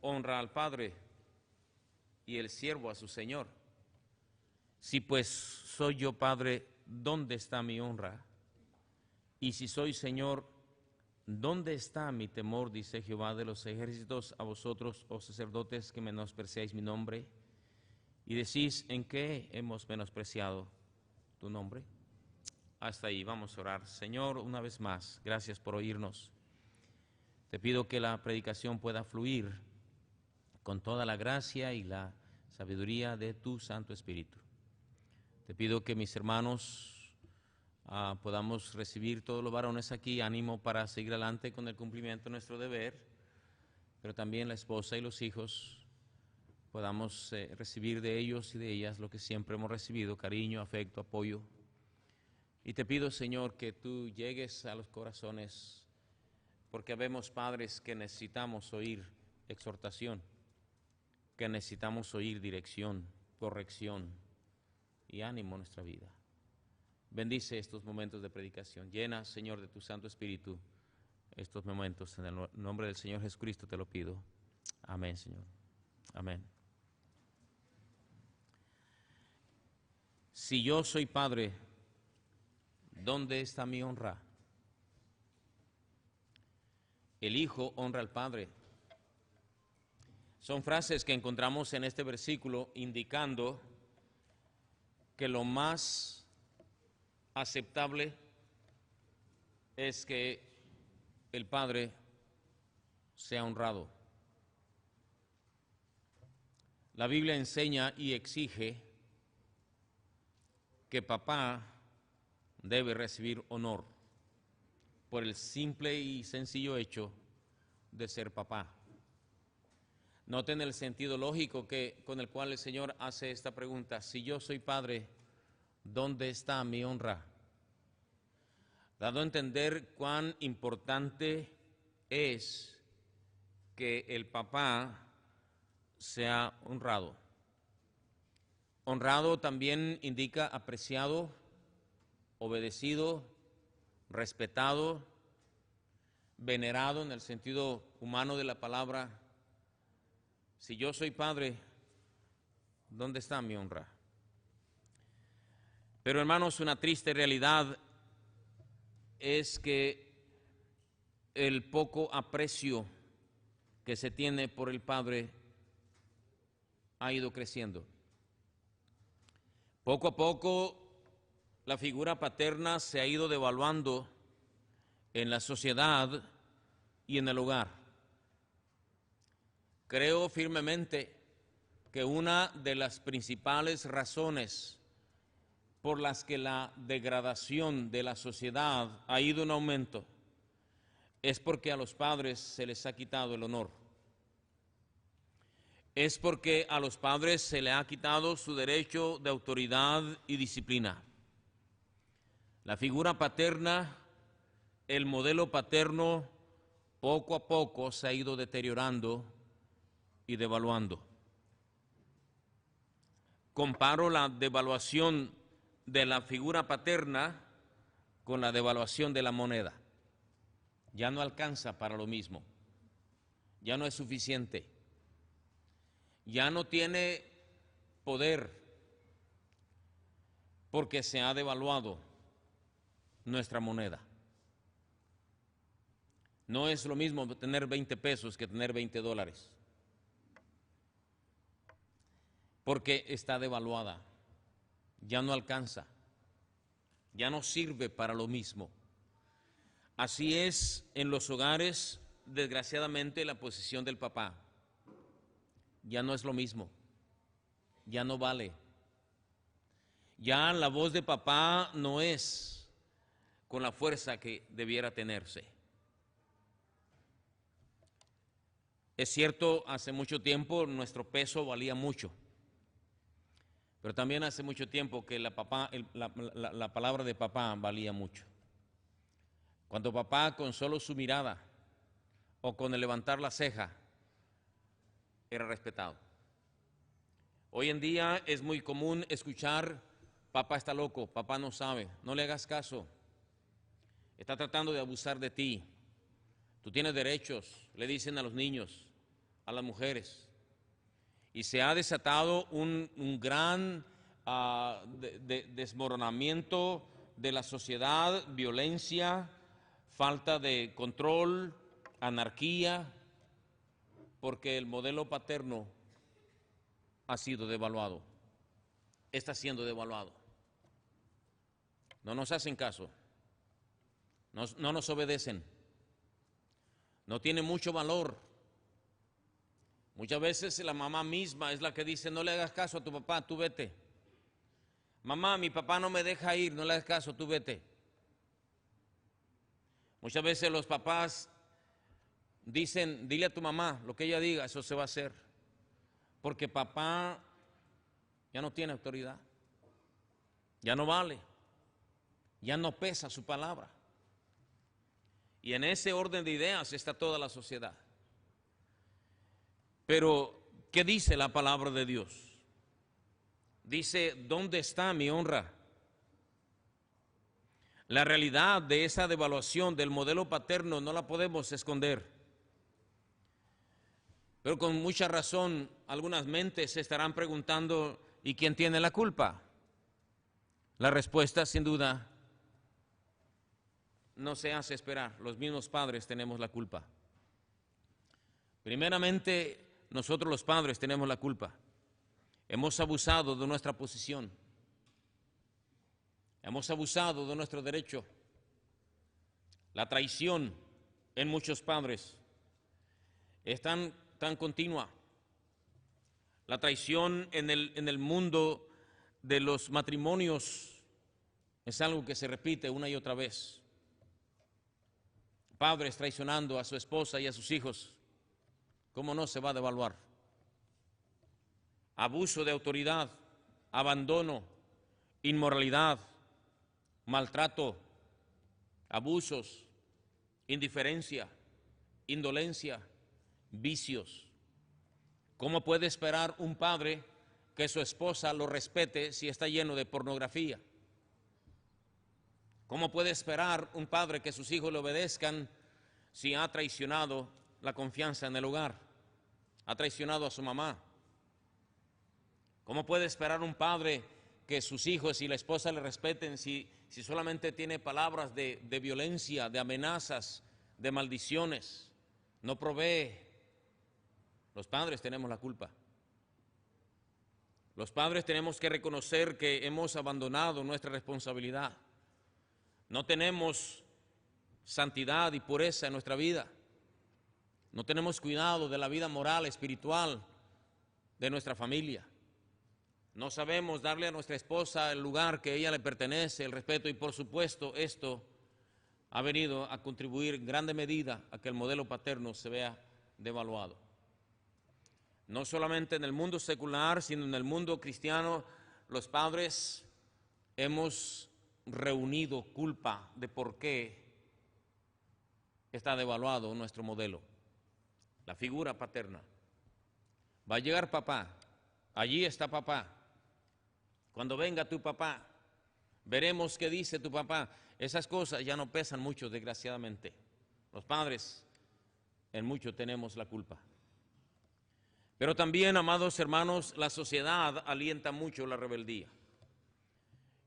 honra al Padre y el siervo a su Señor. Si pues soy yo Padre, ¿dónde está mi honra? Y si soy Señor, ¿dónde está mi temor? Dice Jehová de los ejércitos a vosotros, oh sacerdotes, que menospreciáis mi nombre, y decís, ¿en qué hemos menospreciado tu nombre? Hasta ahí vamos a orar. Señor, una vez más, gracias por oírnos. Te pido que la predicación pueda fluir con toda la gracia y la sabiduría de tu Santo Espíritu. Te pido que mis hermanos podamos recibir todos los varones aquí ánimo para seguir adelante con el cumplimiento de nuestro deber, pero también la esposa y los hijos podamos recibir de ellos y de ellas lo que siempre hemos recibido, cariño, afecto, apoyo. Y te pido, Señor, que tú llegues a los corazones, porque vemos padres que necesitamos oír exhortación, que necesitamos oír dirección, corrección y ánimo en nuestra vida. Bendice estos momentos de predicación. Llena, Señor, de tu Santo Espíritu estos momentos. En el nombre del Señor Jesucristo te lo pido. Amén, Señor. Amén. Si yo soy Padre, ¿dónde está mi honra? El Hijo honra al Padre. Son frases que encontramos en este versículo indicando que lo más aceptable es que el Padre sea honrado. La Biblia enseña y exige que papá debe recibir honor por el simple y sencillo hecho de ser papá. Noten el sentido lógico con el cual el Señor hace esta pregunta: si yo soy Padre, ¿dónde está mi honra? Dando a entender cuán importante es que el papá sea honrado. Honrado también indica apreciado, obedecido, respetado, venerado en el sentido humano de la palabra. Si yo soy Padre, ¿dónde está mi honra? Pero hermanos, una triste realidad es que el poco aprecio que se tiene por el Padre ha ido creciendo. Poco a poco la figura paterna se ha ido devaluando en la sociedad y en el hogar. Creo firmemente que una de las principales razones por las que la degradación de la sociedad ha ido en aumento es porque a los padres se les ha quitado el honor. Es porque a los padres se les ha quitado su derecho de autoridad y disciplina. La figura paterna, el modelo paterno, poco a poco se ha ido deteriorando y devaluando. Comparo la devaluación de la figura paterna con la devaluación de la moneda. Ya no alcanza para lo mismo, ya no es suficiente, ya no tiene poder porque se ha devaluado nuestra moneda. No es lo mismo tener 20 pesos que tener 20 dólares, porque está devaluada. Ya no alcanza, ya no sirve para lo mismo. Así es en los hogares, desgraciadamente, la posición del papá. Ya no es lo mismo, ya no vale. Ya la voz de papá no es con la fuerza que debiera tenerse. Es cierto, hace mucho tiempo nuestro peso valía mucho. Pero también hace mucho tiempo que la palabra de papá valía mucho. Cuando papá con solo su mirada o con el levantar la ceja era respetado. Hoy en día es muy común escuchar: papá está loco, papá no sabe, no le hagas caso, está tratando de abusar de ti, tú tienes derechos, le dicen a los niños. a las mujeres. Y se ha desatado un gran desmoronamiento de la sociedad, violencia, falta de control, anarquía, porque el modelo paterno ha sido devaluado, está siendo devaluado. No nos hacen caso, no nos obedecen, no tiene mucho valor. Muchas veces la mamá misma es la que dice: no le hagas caso a tu papá, tú vete. Mamá, mi papá no me deja ir, no le hagas caso, tú vete. Muchas veces los papás dicen: dile a tu mamá lo que ella diga, eso se va a hacer. Porque papá ya no tiene autoridad, ya no vale, ya no pesa su palabra. Y en ese orden de ideas está toda la sociedad. Pero, ¿qué dice la palabra de Dios? Dice: ¿dónde está mi honra? La realidad de esa devaluación del modelo paterno no la podemos esconder. Pero con mucha razón, algunas mentes se estarán preguntando: ¿y quién tiene la culpa? La respuesta, sin duda, no se hace esperar. Los mismos padres tenemos la culpa. Primeramente, nosotros los padres tenemos la culpa. Hemos abusado de nuestra posición. Hemos abusado de nuestro derecho. La traición en muchos padres es tan continua. La traición en el mundo de los matrimonios es algo que se repite una y otra vez. Padres traicionando a su esposa y a sus hijos. ¿Cómo no se va a devaluar? Abuso de autoridad, abandono, inmoralidad, maltrato, abusos, indiferencia, indolencia, vicios. ¿Cómo puede esperar un padre que su esposa lo respete si está lleno de pornografía? ¿Cómo puede esperar un padre que sus hijos le obedezcan si ha traicionado la confianza en el hogar? Ha traicionado a su mamá. ¿Cómo puede esperar un padre que sus hijos y la esposa le respeten si solamente tiene palabras de violencia, de amenazas, de maldiciones? No provee. Los padres tenemos la culpa. Los padres tenemos que reconocer que hemos abandonado nuestra responsabilidad. No tenemos santidad y pureza en nuestra vida. No tenemos cuidado de la vida moral, espiritual de nuestra familia. No sabemos darle a nuestra esposa el lugar que a ella le pertenece, el respeto, y por supuesto esto ha venido a contribuir en grande medida a que el modelo paterno se vea devaluado. No solamente en el mundo secular, sino en el mundo cristiano, los padres hemos reunido culpa de por qué está devaluado nuestro modelo. La figura paterna. Va a llegar papá, allí está papá. Cuando venga tu papá, veremos qué dice tu papá. Esas cosas ya no pesan mucho, desgraciadamente. Los padres en mucho tenemos la culpa. Pero también, amados hermanos, la sociedad alienta mucho la rebeldía.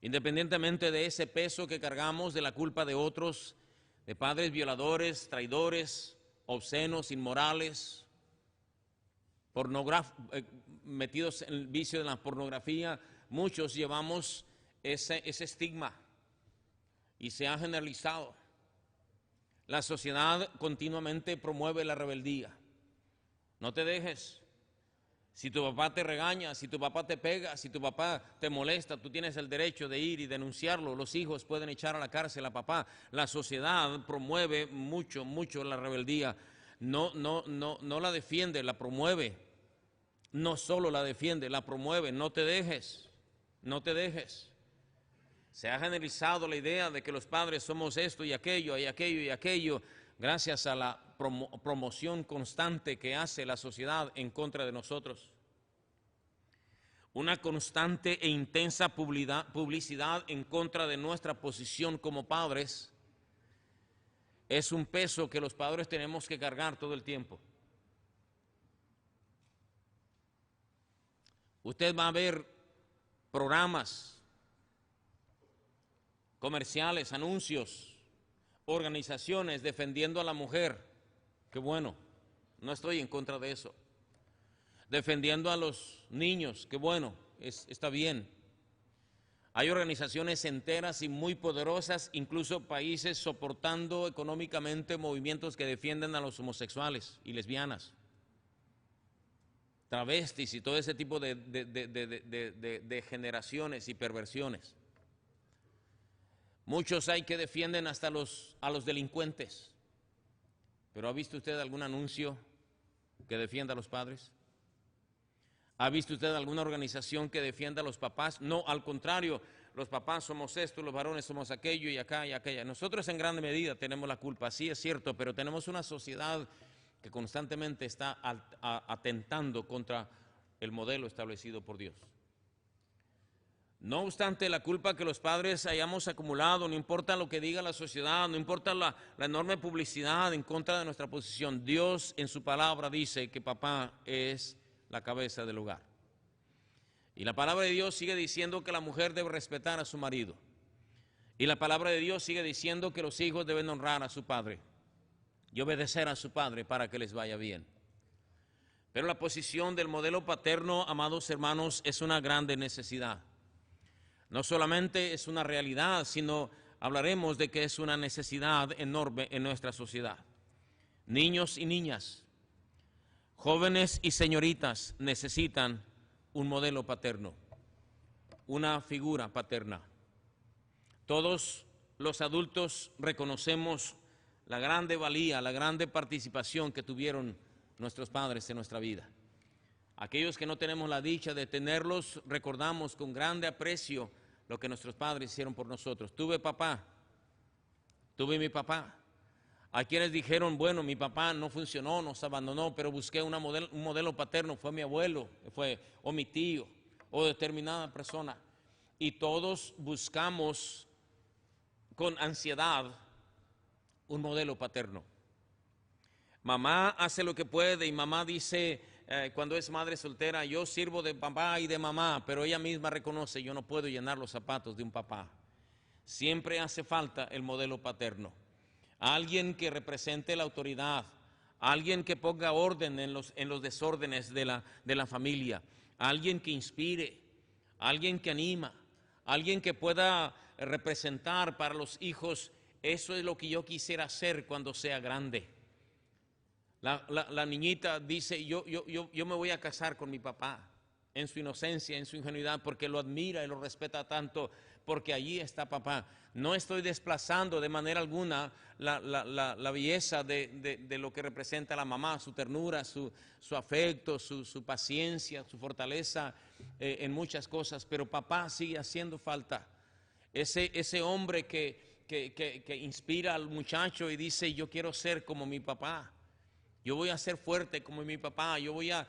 Independientemente de ese peso que cargamos de la culpa de otros, de padres violadores, traidores, obscenos, inmorales, metidos en el vicio de la pornografía, muchos llevamos ese estigma y se ha generalizado. La sociedad continuamente promueve la rebeldía. No te dejes. Si tu papá te regaña, si tu papá te pega, si tu papá te molesta, tú tienes el derecho de ir y denunciarlo. Los hijos pueden echar a la cárcel a papá. La sociedad promueve mucho la rebeldía. No la defiende, la promueve. No solo la defiende, la promueve. No te dejes, no te dejes. Se ha generalizado la idea de que los padres somos esto y aquello, gracias a la promoción constante que hace la sociedad en contra de nosotros. Una constante e intensa publicidad en contra de nuestra posición como padres es un peso que los padres tenemos que cargar todo el tiempo. Usted va a ver programas comerciales, anuncios, organizaciones defendiendo a la mujer. Qué bueno, no estoy en contra de eso. Defendiendo a los niños, qué bueno, está bien. Hay organizaciones enteras y muy poderosas, incluso países soportando económicamente movimientos que defienden a los homosexuales y lesbianas, travestis y todo ese tipo de generaciones y perversiones. Muchos hay que defienden hasta a los delincuentes. ¿Pero ha visto usted algún anuncio que defienda a los padres? ¿Ha visto usted alguna organización que defienda a los papás? No, al contrario, los papás somos esto, los varones somos aquello y acá y aquella. Nosotros en gran medida tenemos la culpa, sí es cierto, pero tenemos una sociedad que constantemente está atentando contra el modelo establecido por Dios. No obstante, la culpa que los padres hayamos acumulado, no importa lo que diga la sociedad, no importa la enorme publicidad en contra de nuestra posición, Dios en su palabra dice que papá es la cabeza del hogar. Y la palabra de Dios sigue diciendo que la mujer debe respetar a su marido. Y la palabra de Dios sigue diciendo que los hijos deben honrar a su padre y obedecer a su padre para que les vaya bien. Pero la posición del modelo paterno, amados hermanos, es una grande necesidad. No solamente es una realidad, sino hablaremos de que es una necesidad enorme en nuestra sociedad. Niños y niñas, jóvenes y señoritas necesitan un modelo paterno, una figura paterna. Todos los adultos reconocemos la grande valía, la grande participación que tuvieron nuestros padres en nuestra vida. Aquellos que no tenemos la dicha de tenerlos, recordamos con grande aprecio lo que nuestros padres hicieron por nosotros. Tuve mi papá. A quienes dijeron, bueno, mi papá no funcionó, nos abandonó, pero busqué un modelo paterno, fue mi abuelo, o mi tío, o determinada persona. Y todos buscamos con ansiedad un modelo paterno. Mamá hace lo que puede y mamá dice, cuando es madre soltera, yo sirvo de papá y de mamá, pero ella misma reconoce, yo no puedo llenar los zapatos de un papá. Siempre hace falta el modelo paterno. Alguien que represente la autoridad, alguien que ponga orden en los desórdenes de la familia, alguien que inspire, alguien que anima, alguien que pueda representar para los hijos, eso es lo que yo quisiera hacer cuando sea grande. La niñita dice, yo me voy a casar con mi papá, en su inocencia, en su ingenuidad, porque lo admira y lo respeta tanto, porque allí está papá. No estoy desplazando de manera alguna la belleza de lo que representa la mamá, su ternura, su afecto, su paciencia, su fortaleza en muchas cosas, pero papá sigue haciendo falta. Ese hombre que inspira al muchacho y dice, yo quiero ser como mi papá. Yo voy a ser fuerte como mi papá, yo voy a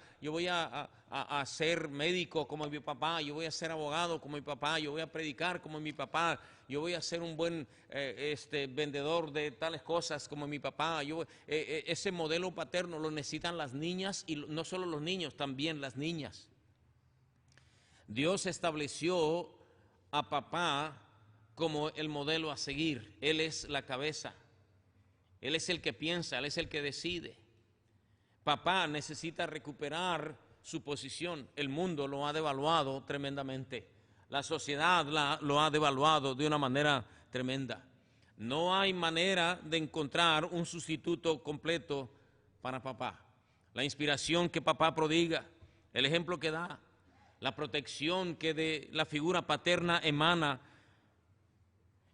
ser médico como mi papá, yo voy a ser abogado como mi papá, yo voy a predicar como mi papá, yo voy a ser un buen vendedor de tales cosas como mi papá. Ese modelo paterno lo necesitan las niñas y no solo los niños, también las niñas. Dios estableció a papá como el modelo a seguir. Él es la cabeza, Él es el que piensa, Él es el que decide. Papá necesita recuperar su posición. El mundo lo ha devaluado tremendamente. La sociedad lo ha devaluado de una manera tremenda. No hay manera de encontrar un sustituto completo para papá. La inspiración que papá prodiga, el ejemplo que da, la protección que de la figura paterna emana,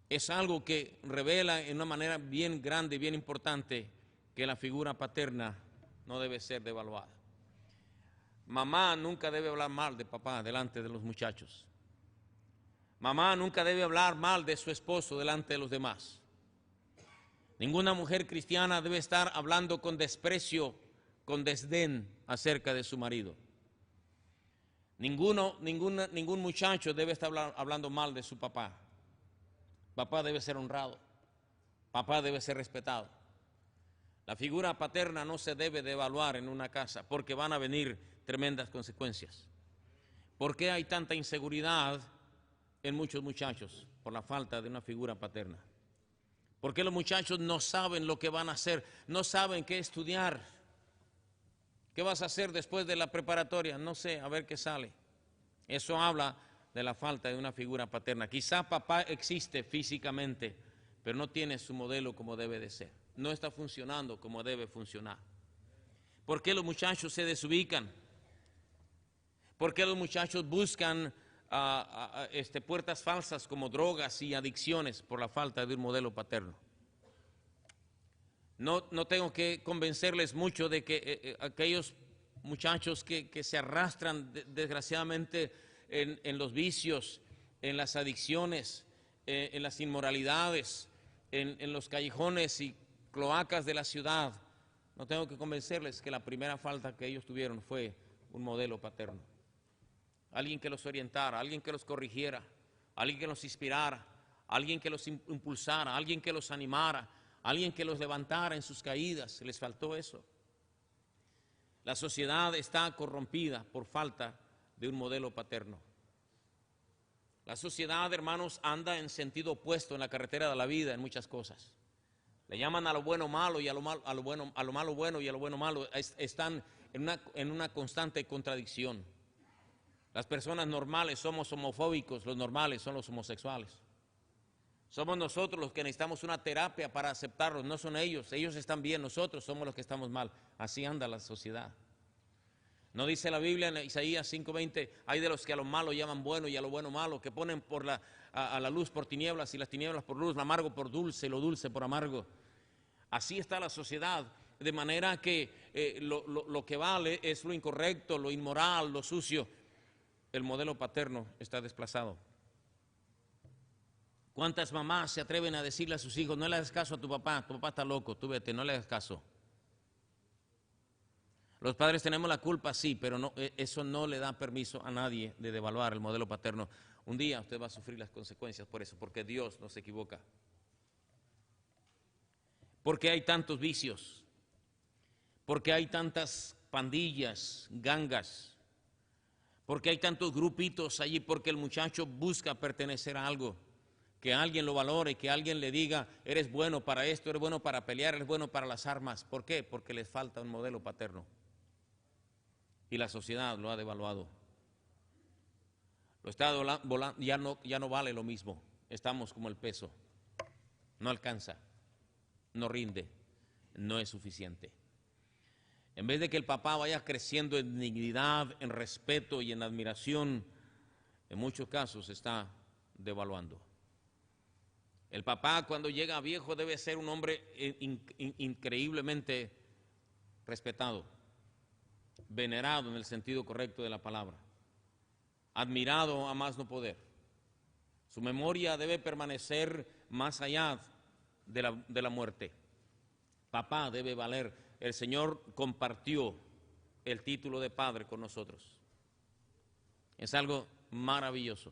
es algo que revela en una manera bien grande y bien importante que la figura paterna no debe ser devaluada. Mamá nunca debe hablar mal de papá delante de los muchachos. Mamá nunca debe hablar mal de su esposo delante de los demás. Ninguna mujer cristiana debe estar hablando con desprecio, con desdén acerca de su marido. Ningún muchacho debe estar hablando mal de su papá. Papá debe ser honrado. Papá debe ser respetado. La figura paterna no se debe devaluar en una casa porque van a venir tremendas consecuencias. ¿Por qué hay tanta inseguridad en muchos muchachos? Por la falta de una figura paterna. ¿Por qué los muchachos no saben lo que van a hacer? No saben qué estudiar. ¿Qué vas a hacer después de la preparatoria? No sé, a ver qué sale. Eso habla de la falta de una figura paterna. Quizá papá existe físicamente, pero no tiene su modelo como debe de ser. No está funcionando como debe funcionar. ¿Por qué los muchachos se desubican? ¿Por qué los muchachos buscan puertas falsas como drogas y adicciones? Por la falta de un modelo paterno. No tengo que convencerles mucho de que aquellos muchachos que se arrastran desgraciadamente en los vicios, en las adicciones, en las inmoralidades, en los callejones y cloacas de la ciudad, no tengo que convencerles que la primera falta que ellos tuvieron fue un modelo paterno. Alguien que los orientara, alguien que los corrigiera, alguien que los inspirara, alguien que los impulsara, alguien que los animara, alguien que los levantara en sus caídas. Les faltó eso. La sociedad está corrompida por falta de un modelo paterno. La sociedad, hermanos, anda en sentido opuesto en la carretera de la vida en muchas cosas. Le llaman a lo bueno malo y a lo malo bueno y a lo bueno malo. Están en una constante contradicción. Las personas normales somos homofóbicos, los normales son los homosexuales. Somos nosotros los que necesitamos una terapia para aceptarlos, no son ellos. Ellos están bien, nosotros somos los que estamos mal. Así anda la sociedad. ¿No dice la Biblia en Isaías 5:20, hay de los que a lo malo llaman bueno y a lo bueno malo, que ponen a la luz por tinieblas y las tinieblas por luz, lo amargo por dulce y lo dulce por amargo? Así está la sociedad, de manera que lo que vale es lo incorrecto, lo inmoral, lo sucio. El modelo paterno está desplazado. ¿Cuántas mamás se atreven a decirle a sus hijos, no le hagas caso a tu papá está loco, tú vete, no le hagas caso? Los padres tenemos la culpa, sí, pero no, eso no le da permiso a nadie de devaluar el modelo paterno. Un día usted va a sufrir las consecuencias por eso, porque Dios no se equivoca. ¿Por qué hay tantos vicios? ¿Por qué hay tantas pandillas, gangas? ¿Por qué hay tantos grupitos allí? Porque el muchacho busca pertenecer a algo, que alguien lo valore, que alguien le diga, eres bueno para esto, eres bueno para pelear, eres bueno para las armas. ¿Por qué? Porque les falta un modelo paterno. Y la sociedad lo ha devaluado. Lo está volando, ya no vale lo mismo. Estamos como el peso. No alcanza, no rinde, no es suficiente. En vez de que el papá vaya creciendo en dignidad, en respeto y en admiración, en muchos casos se está devaluando. El papá, cuando llega viejo, debe ser un hombre increíblemente respetado, venerado en el sentido correcto de la palabra, admirado a más no poder. Su memoria debe permanecer más allá de la muerte. Papá debe valer. El Señor compartió el título de padre con nosotros. Es algo maravilloso.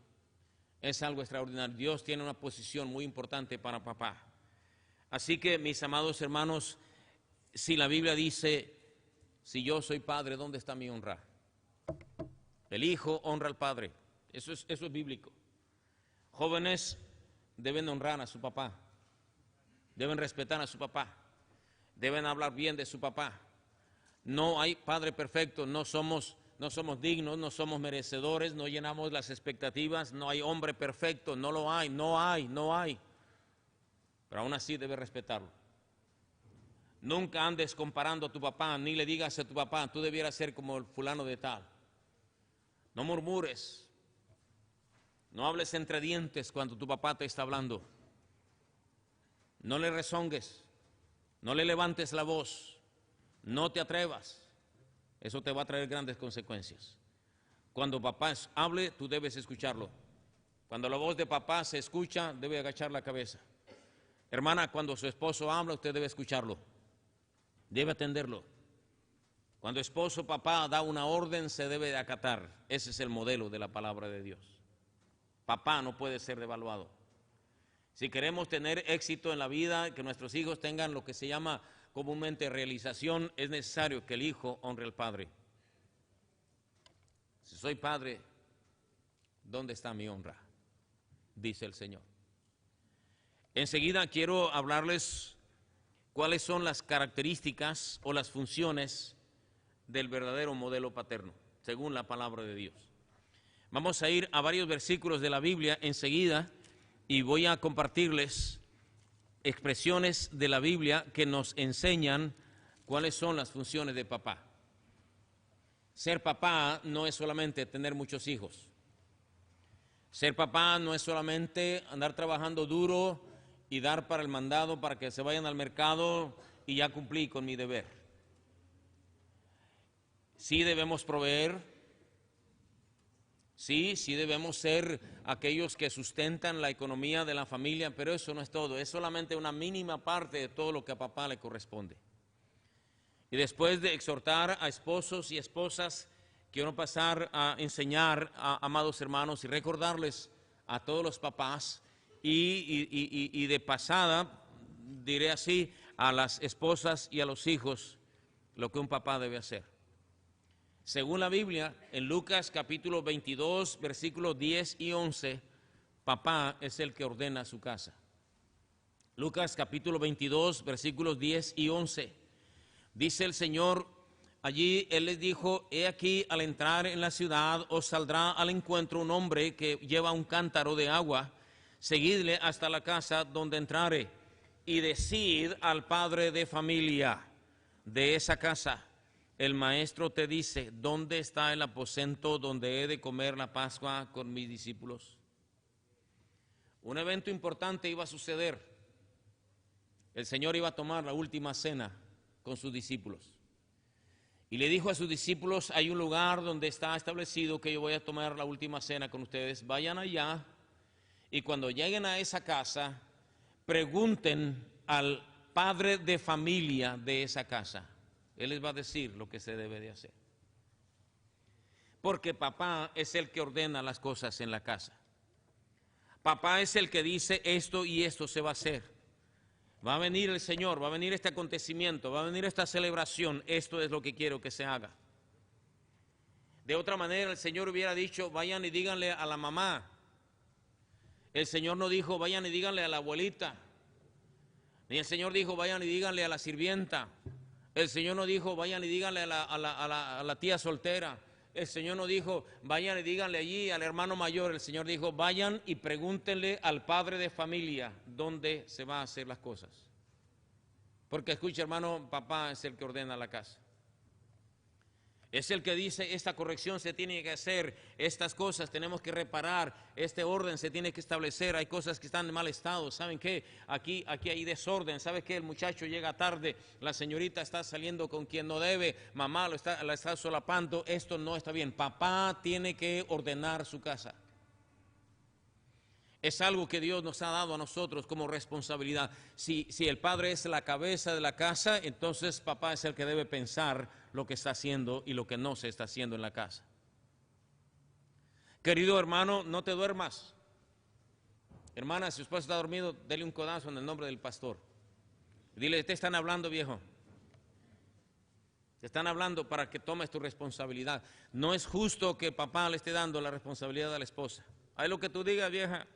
Es algo extraordinario. Dios tiene una posición muy importante para papá. Así que, mis amados hermanos, si la Biblia dice, si yo soy padre, ¿dónde está mi honra? El hijo honra al padre. Eso es bíblico. Jóvenes deben honrar a su papá. Deben respetar a su papá. Deben hablar bien de su papá. No hay padre perfecto, no somos dignos, no somos merecedores, no llenamos las expectativas, no hay hombre perfecto, no lo hay, no hay. Pero aún así debe respetarlo. Nunca andes comparando a tu papá, ni le digas a tu papá, tú debieras ser como el fulano de tal. No murmures, no hables entre dientes cuando tu papá te está hablando. No le rezongues, no le levantes la voz, no te atrevas. Eso te va a traer grandes consecuencias. Cuando papá hable, tú debes escucharlo. Cuando la voz de papá se escucha, debe agachar la cabeza. Hermana, cuando su esposo habla, usted debe escucharlo. Debe atenderlo. Cuando esposo, papá da una orden, se debe de acatar. Ese es el modelo de la palabra de Dios. Papá no puede ser devaluado. Si queremos tener éxito en la vida, que nuestros hijos tengan lo que se llama comúnmente realización, es necesario que el hijo honre al padre. Si soy padre, ¿dónde está mi honra?, dice el Señor. Enseguida quiero hablarles cuáles son las características o las funciones del verdadero modelo paterno, según la palabra de Dios. Vamos a ir a varios versículos de la Biblia enseguida y voy a compartirles expresiones de la Biblia que nos enseñan cuáles son las funciones de papá. Ser papá no es solamente tener muchos hijos. Ser papá no es solamente andar trabajando duro y dar para el mandado para que se vayan al mercado y ya cumplí con mi deber. Sí debemos proveer, sí debemos ser aquellos que sustentan la economía de la familia, pero eso no es todo, es solamente una mínima parte de todo lo que a papá le corresponde. Y después de exhortar a esposos y esposas, quiero pasar a enseñar, amados hermanos, y recordarles a todos los papás y de pasada, diré así, a las esposas y a los hijos, lo que un papá debe hacer. Según la Biblia, en Lucas capítulo 22, versículos 10 y 11, papá es el que ordena su casa. Lucas capítulo 22, versículos 10 y 11. Dice el Señor, allí Él les dijo, he aquí al entrar en la ciudad os saldrá al encuentro un hombre que lleva un cántaro de agua, seguidle hasta la casa donde entrare y decid al padre de familia de esa casa, el maestro te dice, ¿dónde está el aposento donde he de comer la Pascua con mis discípulos? Un evento importante iba a suceder. El Señor iba a tomar la última cena con sus discípulos. Y le dijo a sus discípulos, hay un lugar donde está establecido que yo voy a tomar la última cena con ustedes. Vayan allá y cuando lleguen a esa casa, pregunten al padre de familia de esa casa. Él les va a decir lo que se debe de hacer. Porque papá es el que ordena las cosas en la casa. Papá es el que dice esto y esto se va a hacer. Va a venir el Señor, va a venir este acontecimiento, va a venir esta celebración, esto es lo que quiero que se haga. De otra manera el Señor hubiera dicho, vayan y díganle a la mamá. El Señor no dijo, vayan y díganle a la abuelita. Ni el Señor dijo, vayan y díganle a la sirvienta. El Señor no dijo, vayan y díganle a la tía soltera. El Señor no dijo, vayan y díganle allí al hermano mayor. El Señor dijo, vayan y pregúntenle al padre de familia dónde se va a hacer las cosas. Porque escucha, hermano, papá es el que ordena la casa. Es el que dice, esta corrección se tiene que hacer, estas cosas tenemos que reparar, este orden se tiene que establecer, hay cosas que están en mal estado. ¿Saben qué? Aquí hay desorden. ¿Sabe qué? El muchacho llega tarde, la señorita está saliendo con quien no debe, mamá la está solapando, esto no está bien. Papá tiene que ordenar su casa. Es algo que Dios nos ha dado a nosotros como responsabilidad. Si el padre es la cabeza de la casa, entonces papá es el que debe pensar lo que está haciendo y lo que no se está haciendo en la casa. Querido hermano, no te duermas. Hermana, si su esposo está dormido, dele un codazo en el nombre del pastor. Dile, te están hablando, viejo. Te están hablando para que tomes tu responsabilidad. No es justo que papá le esté dando la responsabilidad a la esposa. Haz lo que tú digas, vieja.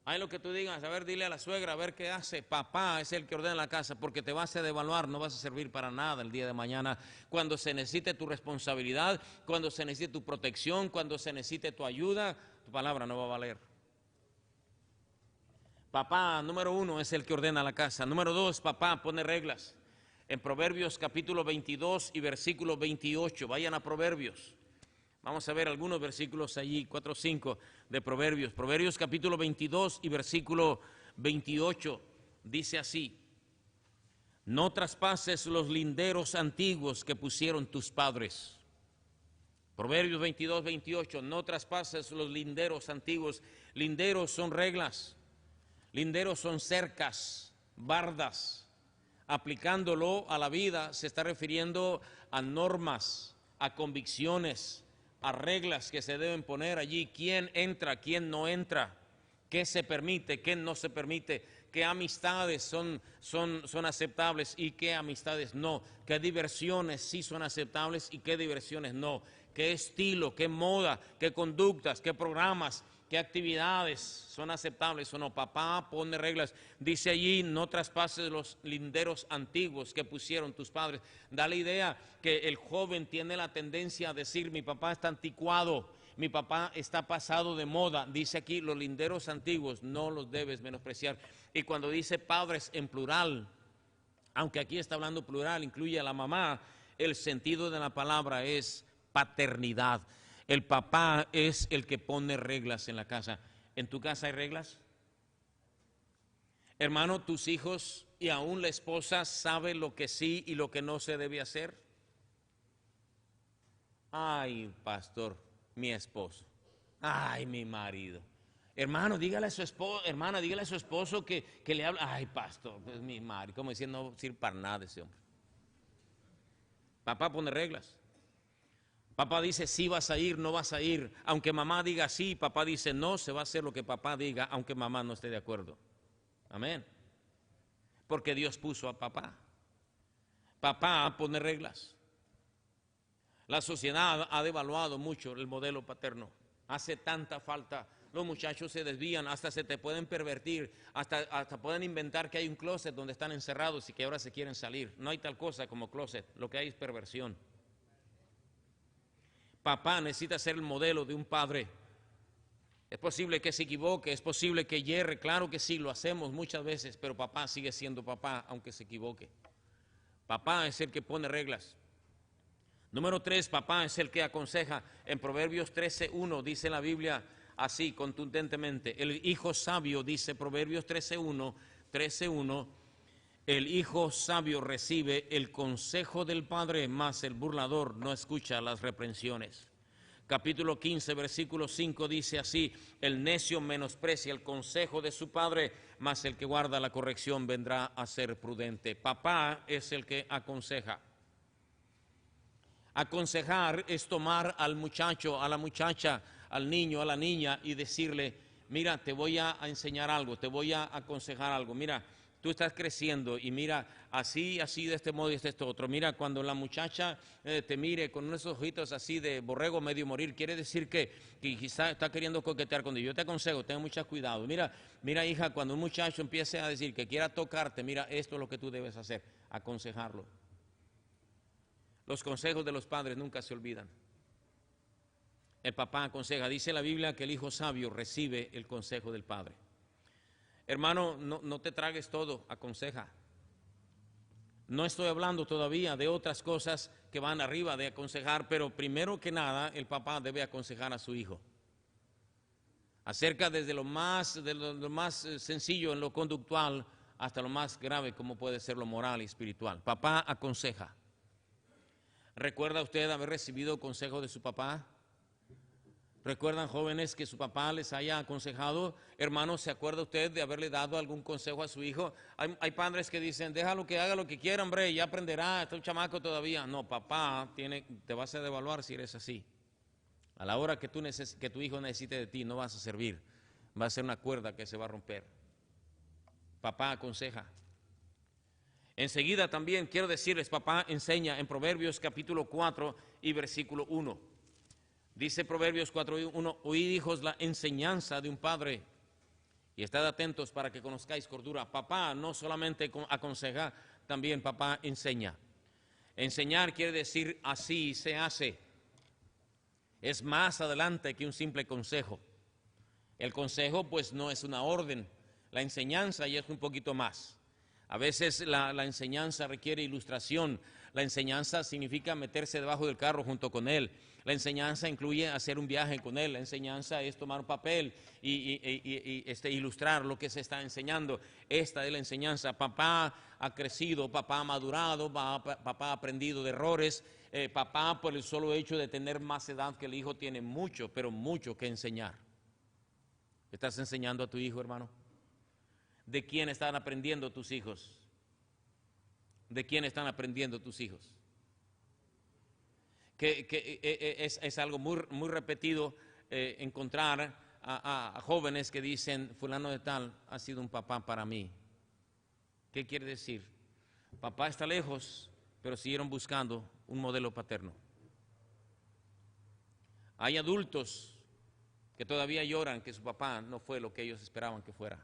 Haz lo que tú digas. A ver, dile a la suegra, a ver qué hace. Papá es el que ordena la casa, porque te vas a devaluar, no vas a servir para nada el día de mañana. Cuando se necesite tu responsabilidad, cuando se necesite tu protección, cuando se necesite tu ayuda, tu palabra no va a valer. Papá, número 1, es el que ordena la casa. Número 2, papá pone reglas. En Proverbios capítulo 22 y versículo 28, vayan a Proverbios. Vamos a ver algunos versículos allí, 4 o 5 de Proverbios. Proverbios capítulo 22 y versículo 28 dice así: no traspases los linderos antiguos que pusieron tus padres. Proverbios 22, 28, no traspases los linderos antiguos. Linderos son reglas, linderos son cercas, bardas. Aplicándolo a la vida se está refiriendo a normas, a convicciones, a reglas que se deben poner allí. ¿Quién entra, quién no entra? ¿Qué se permite, qué no se permite? qué amistades son aceptables y qué amistades no, qué diversiones sí son aceptables y qué diversiones no, qué estilo, qué moda, qué conductas, qué programas, qué actividades son aceptables o no. Papá pone reglas. Dice allí, no traspases los linderos antiguos que pusieron tus padres. Da la idea que el joven tiene la tendencia a decir, mi papá está anticuado, mi papá está pasado de moda. Dice aquí, los linderos antiguos no los debes menospreciar. Y cuando dice padres en plural, aunque aquí está hablando plural, incluye a la mamá, el sentido de la palabra es paternidad. El papá es el que pone reglas en la casa. ¿En tu casa hay reglas? Hermano, tus hijos y aún la esposa saben lo que sí y lo que no se debe hacer. Ay, pastor, mi esposo. Ay, mi marido. Hermano, dígale a su esposo, hermana, dígale a su esposo que le habla. Ay, pastor, es mi marido. Como diciendo, no sirve para nada ese hombre. Papá pone reglas. Papá dice, sí vas a ir, no vas a ir. Aunque mamá diga sí, papá dice no, se va a hacer lo que papá diga, aunque mamá no esté de acuerdo. Amén. Porque Dios puso a papá. Papá pone reglas. La sociedad ha devaluado mucho el modelo paterno. Hace tanta falta. Los muchachos se desvían, hasta se te pueden pervertir, hasta pueden inventar que hay un closet donde están encerrados y que ahora se quieren salir. No hay tal cosa como closet, lo que hay es perversión. Papá necesita ser el modelo de un padre. Es posible que se equivoque, es posible que yerre, claro que sí, lo hacemos muchas veces, pero papá sigue siendo papá aunque se equivoque. Papá es el que pone reglas. Número 3, papá es el que aconseja. En Proverbios 13:1 dice la Biblia así contundentemente. El hijo sabio, dice Proverbios 13:1, el hijo sabio recibe el consejo del padre, mas el burlador no escucha las reprensiones. Capítulo 15, versículo 5 dice así, el necio menosprecia el consejo de su padre, mas el que guarda la corrección vendrá a ser prudente. Papá es el que aconseja. Aconsejar es tomar al muchacho, a la muchacha, al niño, a la niña y decirle, mira, te voy a enseñar algo, te voy a aconsejar algo, mira, tú estás creciendo y mira, así, de este modo y de este otro. Mira, cuando la muchacha te mire con unos ojitos así de borrego medio morir, quiere decir que quizá está queriendo coquetear contigo. Yo te aconsejo, ten mucho cuidado. Mira, hija, cuando un muchacho empiece a decir que quiera tocarte, mira, esto es lo que tú debes hacer, aconsejarlo. Los consejos de los padres nunca se olvidan. El papá aconseja. Dice la Biblia que el hijo sabio recibe el consejo del padre. Hermano, no te tragues todo, aconseja. No estoy hablando todavía de otras cosas que van arriba de aconsejar, pero primero que nada el papá debe aconsejar a su hijo. Acerca desde lo más sencillo en lo conductual hasta lo más grave como puede ser lo moral y espiritual. Papá aconseja. ¿Recuerda usted haber recibido consejo de su papá? ¿Recuerdan, jóvenes, que su papá les haya aconsejado? Hermanos, ¿se acuerda usted de haberle dado algún consejo a su hijo? Hay padres que dicen, déjalo que haga lo que quiera, hombre, ya aprenderá, está un chamaco todavía. No, papá te vas a devaluar si eres así. A la hora que tu hijo necesite de ti, no vas a servir. Va a ser una cuerda que se va a romper. Papá aconseja. Enseguida también quiero decirles, papá enseña en Proverbios capítulo 4 y versículo 1. Dice Proverbios 4:1, oíd hijos la enseñanza de un padre y estad atentos para que conozcáis cordura. Papá no solamente aconseja, también papá enseña. Enseñar quiere decir así se hace. Es más adelante que un simple consejo. El consejo pues no es una orden, la enseñanza ya es un poquito más. A veces la enseñanza requiere ilustración. La enseñanza significa meterse debajo del carro junto con él. La enseñanza incluye hacer un viaje con él. La enseñanza es tomar un papel y ilustrar lo que se está enseñando. Esta es la enseñanza. Papá ha crecido, papá ha madurado, papá ha aprendido de errores. Papá, por el solo hecho de tener más edad que el hijo, tiene mucho, pero mucho que enseñar. ¿Estás enseñando a tu hijo, hermano? ¿De quién están aprendiendo tus hijos? ¿De quién están aprendiendo tus hijos? Es algo muy repetido encontrar a jóvenes que dicen, fulano de tal ha sido un papá para mí. ¿Qué quiere decir? Papá está lejos, pero siguieron buscando un modelo paterno. Hay adultos que todavía lloran que su papá no fue lo que ellos esperaban que fuera.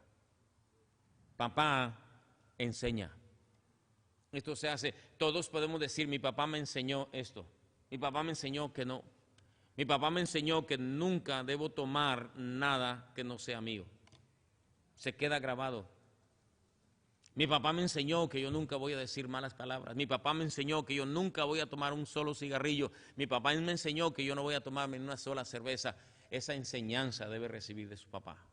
Papá enseña. Esto se hace, todos podemos decir, mi papá me enseñó esto, mi papá me enseñó que no, mi papá me enseñó que nunca debo tomar nada que no sea mío. Se queda grabado. Mi papá me enseñó que yo nunca voy a decir malas palabras. Mi papá me enseñó que yo nunca voy a tomar un solo cigarrillo. Mi papá me enseñó que yo no voy a tomarme una sola cerveza. Esa enseñanza debe recibir de su papá.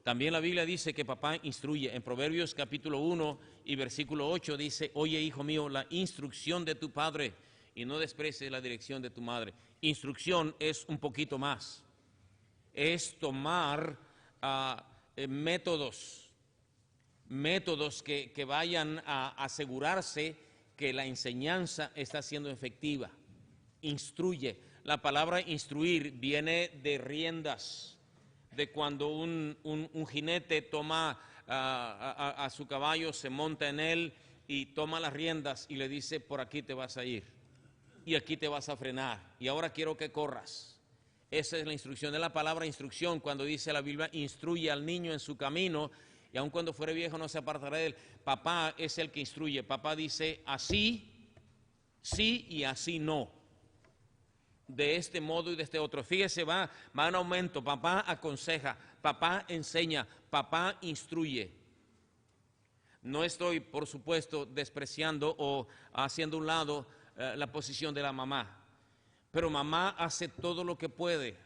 También la Biblia dice que papá instruye. En Proverbios capítulo 1 y versículo 8 dice, oye, hijo mío, la instrucción de tu padre y no desprecies la dirección de tu madre. Instrucción es un poquito más. Es tomar métodos que vayan a asegurarse que la enseñanza está siendo efectiva. Instruye. La palabra instruir viene de riendas, de cuando un jinete toma a su caballo, se monta en él y toma las riendas y le dice, por aquí te vas a ir y aquí te vas a frenar y ahora quiero que corras. Esa es la instrucción. De la palabra instrucción, cuando dice la Biblia, instruye al niño en su camino y aun cuando fuere viejo no se apartará de él. Papá es el que instruye. Papá dice así, sí y así no. De este modo y de este otro. Fíjese, va en aumento. Papá aconseja, papá enseña, papá instruye. No estoy, por supuesto, despreciando o haciendo a un lado la posición de la mamá. Pero mamá hace todo lo que puede.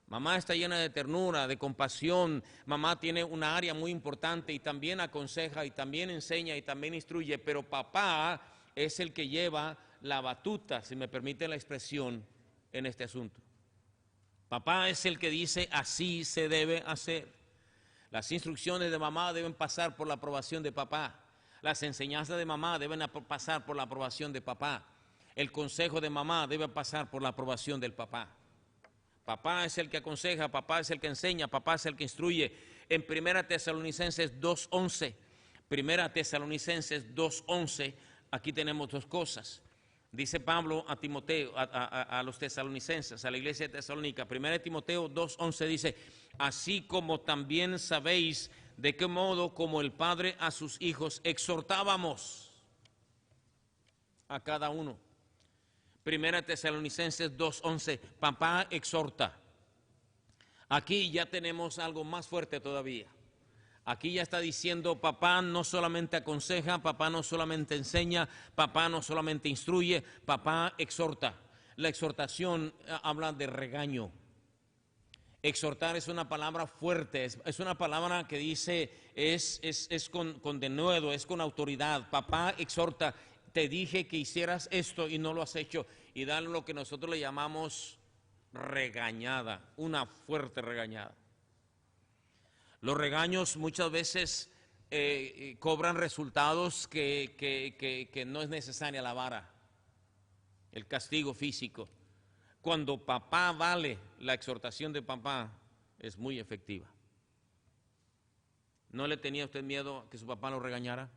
Mamá está llena de ternura, de compasión. Mamá tiene una área muy importante y también aconseja y también enseña y también instruye. Pero papá es el que lleva la batuta, si me permite la expresión, en este asunto. Papá es el que dice así se debe hacer. Las instrucciones de mamá deben pasar por la aprobación de papá. Las enseñanzas de mamá deben pasar por la aprobación de papá. El consejo de mamá debe pasar por la aprobación del papá. Papá es el que aconseja, papá es el que enseña, papá es el que instruye. En 1 Tesalonicenses 2:11, 1 Tesalonicenses 2:11, aquí tenemos dos cosas. Dice Pablo a Timoteo, a los tesalonicenses, a la iglesia de Tesalónica, 1 Timoteo 2:11 dice, así como también sabéis de qué modo como el Padre a sus hijos exhortábamos a cada uno. 1 Tesalonicenses 2:11, papá exhorta. Aquí ya tenemos algo más fuerte todavía. Aquí ya está diciendo, papá no solamente aconseja, papá no solamente enseña, papá no solamente instruye, papá exhorta. La exhortación habla de regaño. Exhortar es una palabra fuerte, es una palabra que dice, es con denuedo, es con autoridad. Papá exhorta, te dije que hicieras esto y no lo has hecho. Y dan lo que nosotros le llamamos regañada, una fuerte regañada. Los regaños muchas veces cobran resultados que no es necesaria la vara, el castigo físico. Cuando papá vale, la exhortación de papá es muy efectiva. ¿No le tenía usted miedo a que su papá lo regañara?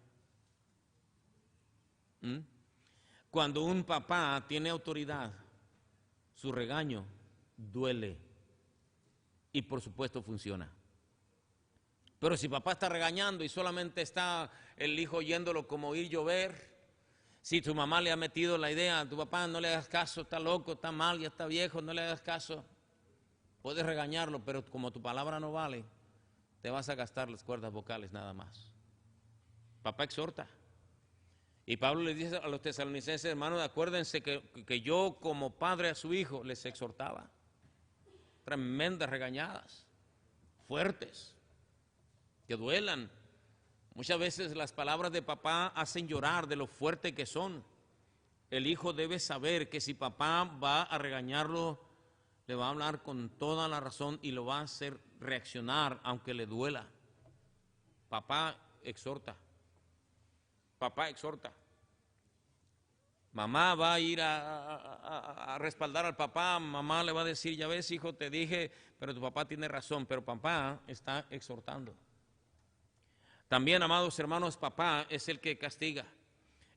Cuando un papá tiene autoridad, su regaño duele y por supuesto funciona. Pero si papá está regañando y solamente está el hijo oyéndolo como oír llover, si tu mamá le ha metido la idea a tu papá, no le hagas caso, está loco, está mal, ya está viejo, no le hagas caso, puedes regañarlo, pero como tu palabra no vale, te vas a gastar las cuerdas vocales nada más. Papá exhorta. Y Pablo le dice a los tesalonicenses, hermanos, acuérdense que yo como padre a su hijo les exhortaba. Tremendas regañadas, fuertes, que duelan. Muchas veces las palabras de papá hacen llorar de lo fuerte que son. El hijo debe saber que si papá va a regañarlo, le va a hablar con toda la razón y lo va a hacer reaccionar aunque le duela. Papá exhorta. Papá exhorta. Mamá va a ir a respaldar al papá. Mamá le va a decir, ya ves, hijo, te dije, pero tu papá tiene razón. Pero papá está exhortando. También, amados hermanos, papá es el que castiga.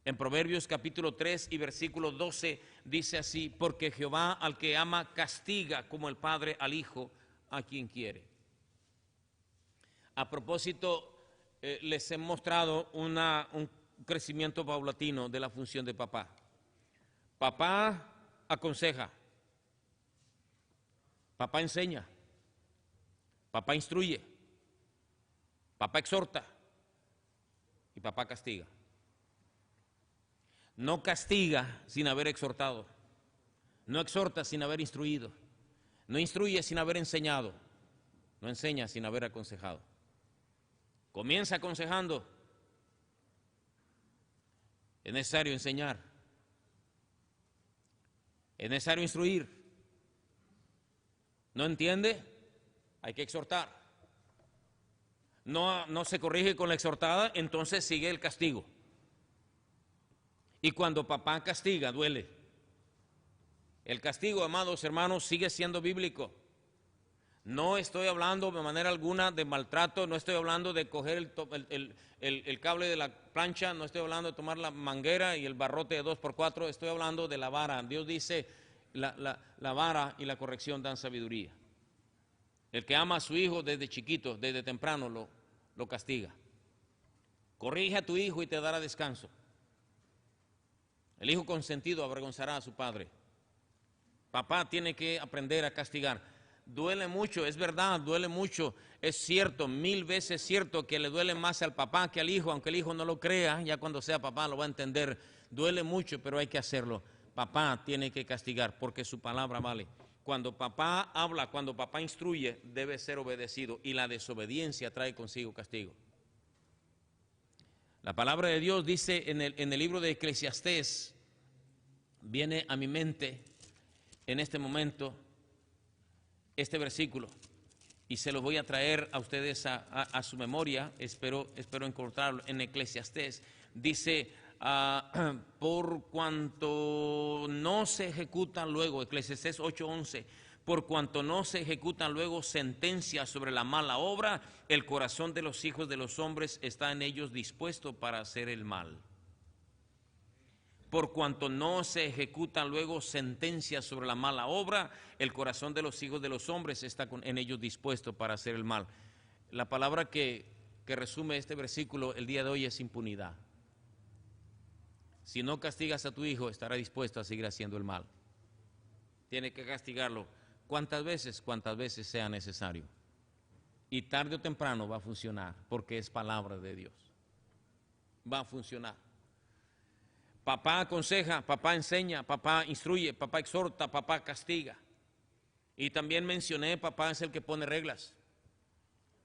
En Proverbios capítulo 3 y versículo 12 dice así: porque Jehová al que ama castiga, como el padre al hijo a quien quiere. A propósito, les he mostrado un crecimiento paulatino de la función de papá. Papá aconseja, papá enseña, papá instruye, papá exhorta y papá castiga. No castiga sin haber exhortado, no exhorta sin haber instruido, no instruye sin haber enseñado, no enseña sin haber aconsejado. Comienza aconsejando, es necesario enseñar, es necesario instruir. ¿No entiende? Hay que exhortar. No se corrige con la exhortada, entonces sigue el castigo. Y cuando papá castiga, duele. El castigo, amados hermanos, sigue siendo bíblico. No estoy hablando de manera alguna de maltrato, no estoy hablando de coger el cable de la plancha, no estoy hablando de tomar la manguera y el barrote de 2x4, estoy hablando de la vara. Dios dice, la vara y la corrección dan sabiduría. El que ama a su hijo desde chiquito, desde temprano, lo castiga. Corrige a tu hijo y te dará descanso. El hijo consentido avergonzará a su padre. Papá tiene que aprender a castigar. Duele mucho, es verdad, duele mucho, es cierto, 1000 veces cierto que le duele más al papá que al hijo, aunque el hijo no lo crea, ya cuando sea papá lo va a entender. Duele mucho, pero hay que hacerlo. Papá tiene que castigar porque su palabra vale. Cuando papá habla, cuando papá instruye, debe ser obedecido, y la desobediencia trae consigo castigo. La palabra de Dios dice en el libro de Eclesiastés, viene a mi mente en este momento este versículo, y se lo voy a traer a ustedes a su memoria, espero encontrarlo en Eclesiastés. Dice, por cuanto no se ejecutan luego, Eclesiastés 8:11, por cuanto no se ejecutan luego sentencias sobre la mala obra, el corazón de los hijos de los hombres está en ellos dispuesto para hacer el mal. Por cuanto no se ejecutan luego sentencias sobre la mala obra, el corazón de los hijos de los hombres está en ellos dispuesto para hacer el mal. La palabra que resume este versículo el día de hoy es impunidad. Si no castigas a tu hijo, estará dispuesto a seguir haciendo el mal. Tiene que castigarlo. ¿Cuántas veces? Cuantas veces sea necesario. Y tarde o temprano va a funcionar, porque es palabra de Dios. Va a funcionar. Papá aconseja, papá enseña, papá instruye, papá exhorta, papá castiga. Y también mencioné, papá es el que pone reglas.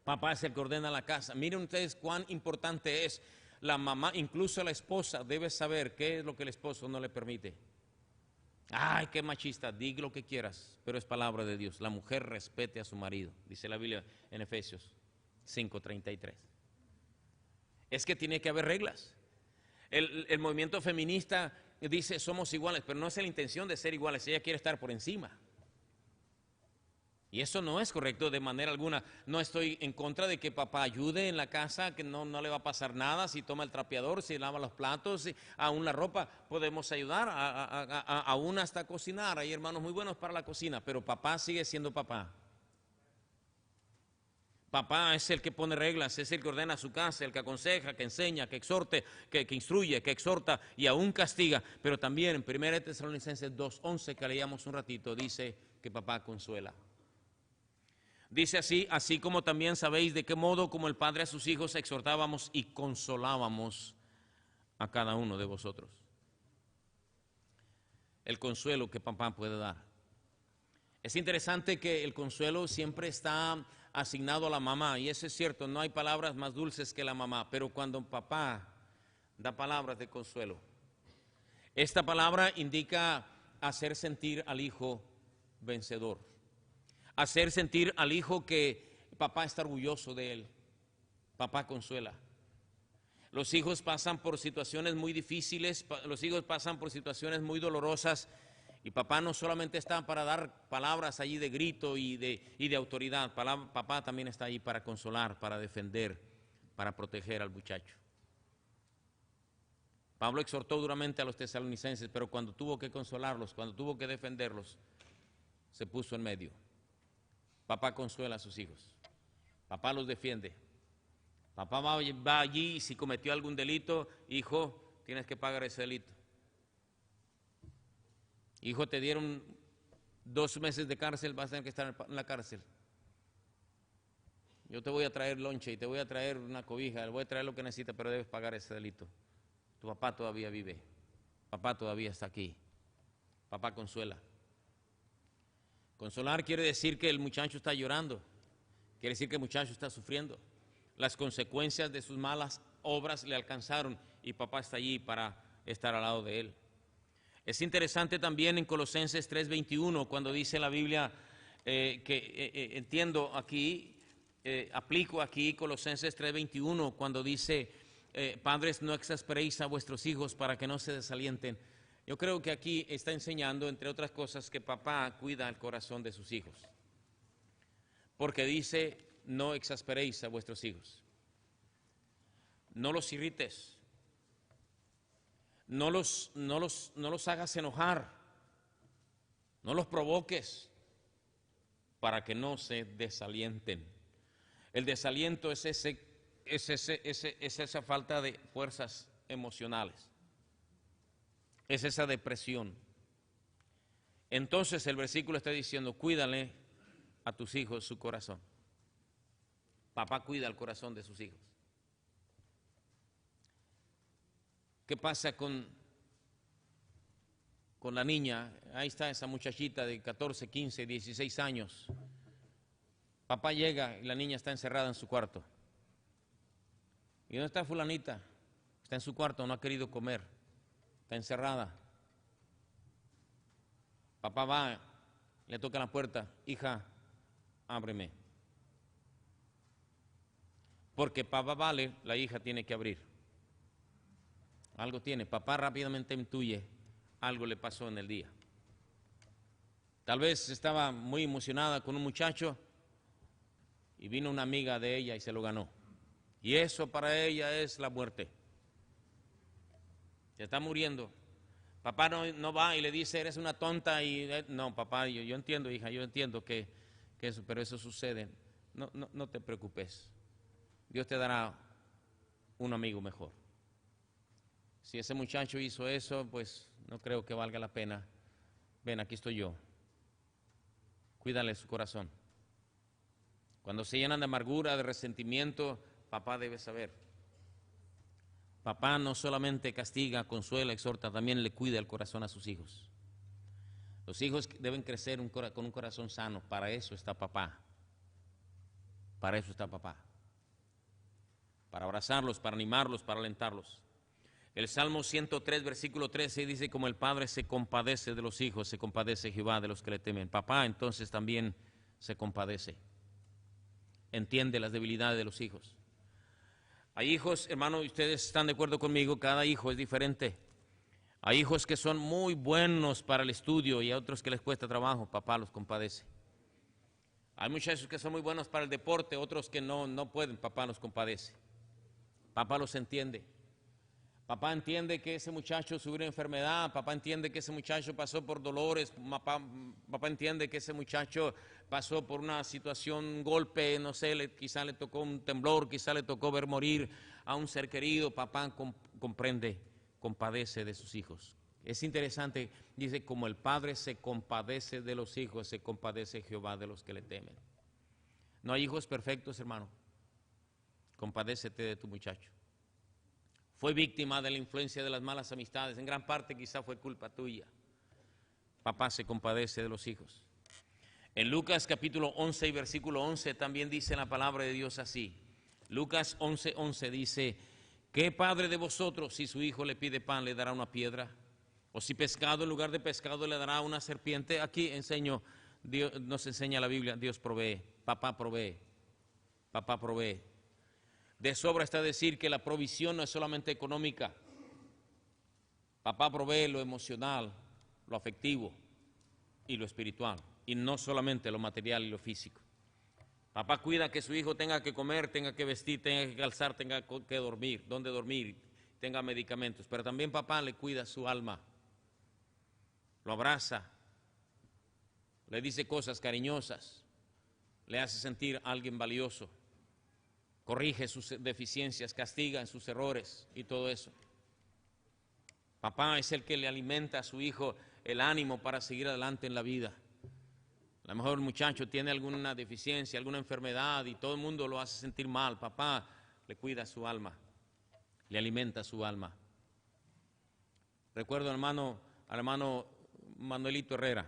Papá es el que ordena la casa. Miren ustedes cuán importante es. La mamá, incluso la esposa, debe saber qué es lo que el esposo no le permite. Ay, qué machista, di lo que quieras, pero es palabra de Dios. La mujer respete a su marido, dice la Biblia en Efesios 5:33. Es que tiene que haber reglas. El movimiento feminista dice somos iguales, pero no es la intención de ser iguales, ella quiere estar por encima. Y eso no es correcto de manera alguna. No estoy en contra de que papá ayude en la casa, que no le va a pasar nada si toma el trapeador, si lava los platos, aún la ropa. Podemos ayudar, aún hasta cocinar. Hay hermanos muy buenos para la cocina, pero papá sigue siendo papá. Papá es el que pone reglas, es el que ordena su casa, el que aconseja, que enseña, que exhorte, que instruye, que exhorta y aún castiga. Pero también en 1 Tesalonicenses 2:11, que leíamos un ratito, dice que papá consuela. Dice así como también sabéis de qué modo como el Padre a sus hijos exhortábamos y consolábamos a cada uno de vosotros. El consuelo que papá puede dar. Es interesante que el consuelo siempre está asignado a la mamá, y eso es cierto, no hay palabras más dulces que la mamá, pero cuando papá da palabras de consuelo, esta palabra indica hacer sentir al hijo vencedor, hacer sentir al hijo que papá está orgulloso de él, papá consuela. Los hijos pasan por situaciones muy difíciles, los hijos pasan por situaciones muy dolorosas, y papá no solamente está para dar palabras allí de grito y de autoridad, papá también está ahí para consolar, para defender, para proteger al muchacho. Pablo exhortó duramente a los tesalonicenses, pero cuando tuvo que consolarlos, cuando tuvo que defenderlos, se puso en medio. Papá consuela a sus hijos. Papá los defiende. Papá va allí y si cometió algún delito, hijo, tienes que pagar ese delito. Hijo, te dieron 2 meses de cárcel, vas a tener que estar en la cárcel. Yo te voy a traer lonche y te voy a traer una cobija, le voy a traer lo que necesitas, pero debes pagar ese delito. Tu papá todavía vive. Papá todavía está aquí. Papá consuela. Consolar quiere decir que el muchacho está llorando. Quiere decir que el muchacho está sufriendo. Las consecuencias de sus malas obras le alcanzaron y papá está allí para estar al lado de él. Es interesante también en Colosenses 3:21 cuando dice la Biblia entiendo aquí, aplico aquí Colosenses 3:21 cuando dice padres no exasperéis a vuestros hijos para que no se desalienten. Yo creo que aquí está enseñando, entre otras cosas, que papá cuida el corazón de sus hijos. Porque dice, no exasperéis a vuestros hijos. No los irrites. No los hagas enojar. No los provoques para que no se desalienten. El desaliento es esa falta de fuerzas emocionales. Es esa depresión. Entonces el versículo está diciendo, cuídale a tus hijos su corazón. Papá cuida el corazón de sus hijos. ¿Qué pasa con la niña? Ahí está esa muchachita de 14, 15, 16 años. Papá llega y la niña está encerrada en su cuarto. ¿Y dónde está fulanita? Está en su cuarto, no ha querido comer. Está encerrada. Papá va, le toca la puerta, hija, ábreme. Porque papá vale, la hija tiene que abrir. Algo tiene, papá rápidamente intuye, algo le pasó en el día. Tal vez estaba muy emocionada con un muchacho y vino una amiga de ella y se lo ganó. Y eso para ella es la muerte. Se está muriendo. Papá no va y le dice, eres una tonta. No, papá, yo entiendo, hija, yo entiendo que eso, pero eso sucede. No te preocupes. Dios te dará un amigo mejor. Si ese muchacho hizo eso, pues no creo que valga la pena. Ven, aquí estoy yo. Cuídale su corazón. Cuando se llenan de amargura, de resentimiento, papá debe saber. Papá no solamente castiga, consuela, exhorta, también le cuida el corazón a sus hijos. Los hijos deben crecer con un corazón sano. Para eso está papá. Para eso está papá. Para abrazarlos, para animarlos, para alentarlos. El Salmo 103, versículo 13 dice, como el Padre se compadece de los hijos, se compadece Jehová de los que le temen. Papá entonces también se compadece. Entiende las debilidades de los hijos. Hay hijos, hermano, ustedes están de acuerdo conmigo, cada hijo es diferente. Hay hijos que son muy buenos para el estudio y a otros que les cuesta trabajo, papá los compadece. Hay muchachos que son muy buenos para el deporte, otros que no pueden, papá los compadece. Papá los entiende. Papá entiende que ese muchacho sufrió una enfermedad, papá entiende que ese muchacho pasó por dolores, papá entiende que ese muchacho pasó por una situación, un golpe, no sé, quizá le tocó un temblor, quizá le tocó ver morir a un ser querido. Papá comprende, compadece de sus hijos. Es interesante, dice, como el Padre se compadece de los hijos, se compadece Jehová de los que le temen. No hay hijos perfectos, hermano. Compadécete de tu muchacho. Fue víctima de la influencia de las malas amistades, en gran parte quizá fue culpa tuya. Papá se compadece de los hijos. En Lucas capítulo 11 y versículo 11 también dice la palabra de Dios así. Lucas 11:11 dice, ¿qué padre de vosotros si su hijo le pide pan le dará una piedra? O si pescado en lugar de pescado le dará una serpiente. Aquí Dios nos enseña la Biblia, Dios provee, papá provee, papá provee. De sobra está decir que la provisión no es solamente económica. Papá provee lo emocional, lo afectivo y lo espiritual, y no solamente lo material y lo físico. Papá cuida que su hijo tenga que comer, tenga que vestir, tenga que calzar, tenga que dormir, donde dormir, tenga medicamentos. Pero también papá le cuida su alma, lo abraza, le dice cosas cariñosas, le hace sentir a alguien valioso, corrige sus deficiencias, castiga sus errores y todo eso. Papá es el que le alimenta a su hijo el ánimo para seguir adelante en la vida. A lo mejor el muchacho tiene alguna deficiencia, alguna enfermedad y todo el mundo lo hace sentir mal. Papá le cuida su alma, le alimenta su alma. Recuerdo al hermano Manuelito Herrera.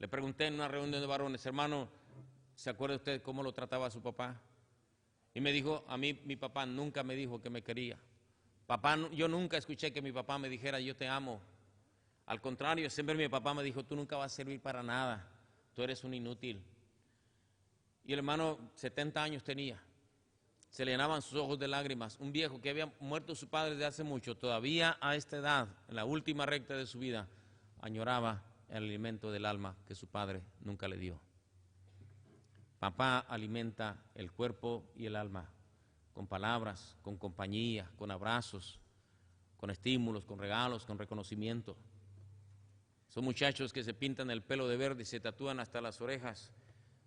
Le pregunté en una reunión de varones, hermano, ¿se acuerda usted cómo lo trataba su papá? Y me dijo, a mí mi papá nunca me dijo que me quería. Papá, yo nunca escuché que mi papá me dijera, yo te amo. Al contrario, siempre mi papá me dijo, tú nunca vas a servir para nada, tú eres un inútil. Y el hermano 70 años tenía, se le llenaban sus ojos de lágrimas. Un viejo que había muerto su padre desde hace mucho, todavía a esta edad, en la última recta de su vida, añoraba el alimento del alma que su padre nunca le dio. Papá alimenta el cuerpo y el alma con palabras, con compañía, con abrazos, con estímulos, con regalos, con reconocimiento. Son muchachos que se pintan el pelo de verde y se tatúan hasta las orejas,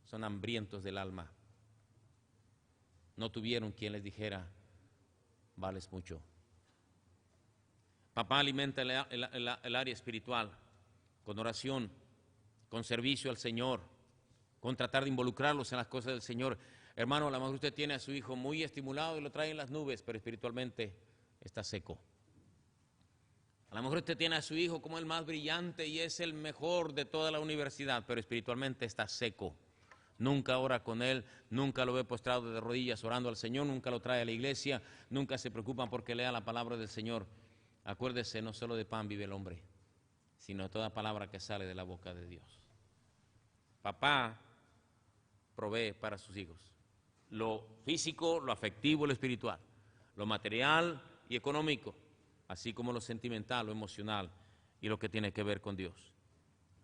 son hambrientos del alma. No tuvieron quien les dijera, vales mucho. Papá alimenta el área espiritual con oración, con servicio al Señor, con tratar de involucrarlos en las cosas del Señor. Hermano, a lo mejor usted tiene a su hijo muy estimulado y lo trae en las nubes, pero espiritualmente está seco. A lo mejor usted tiene a su hijo como el más brillante y es el mejor de toda la universidad, pero espiritualmente está seco. Nunca ora con él, nunca lo ve postrado de rodillas orando al Señor, nunca lo trae a la iglesia, nunca se preocupan porque lea la palabra del Señor. Acuérdese, no solo de pan vive el hombre, sino de toda palabra que sale de la boca de Dios. Papá provee para sus hijos lo físico, lo afectivo, lo espiritual, lo material y económico, así como lo sentimental, lo emocional y lo que tiene que ver con Dios.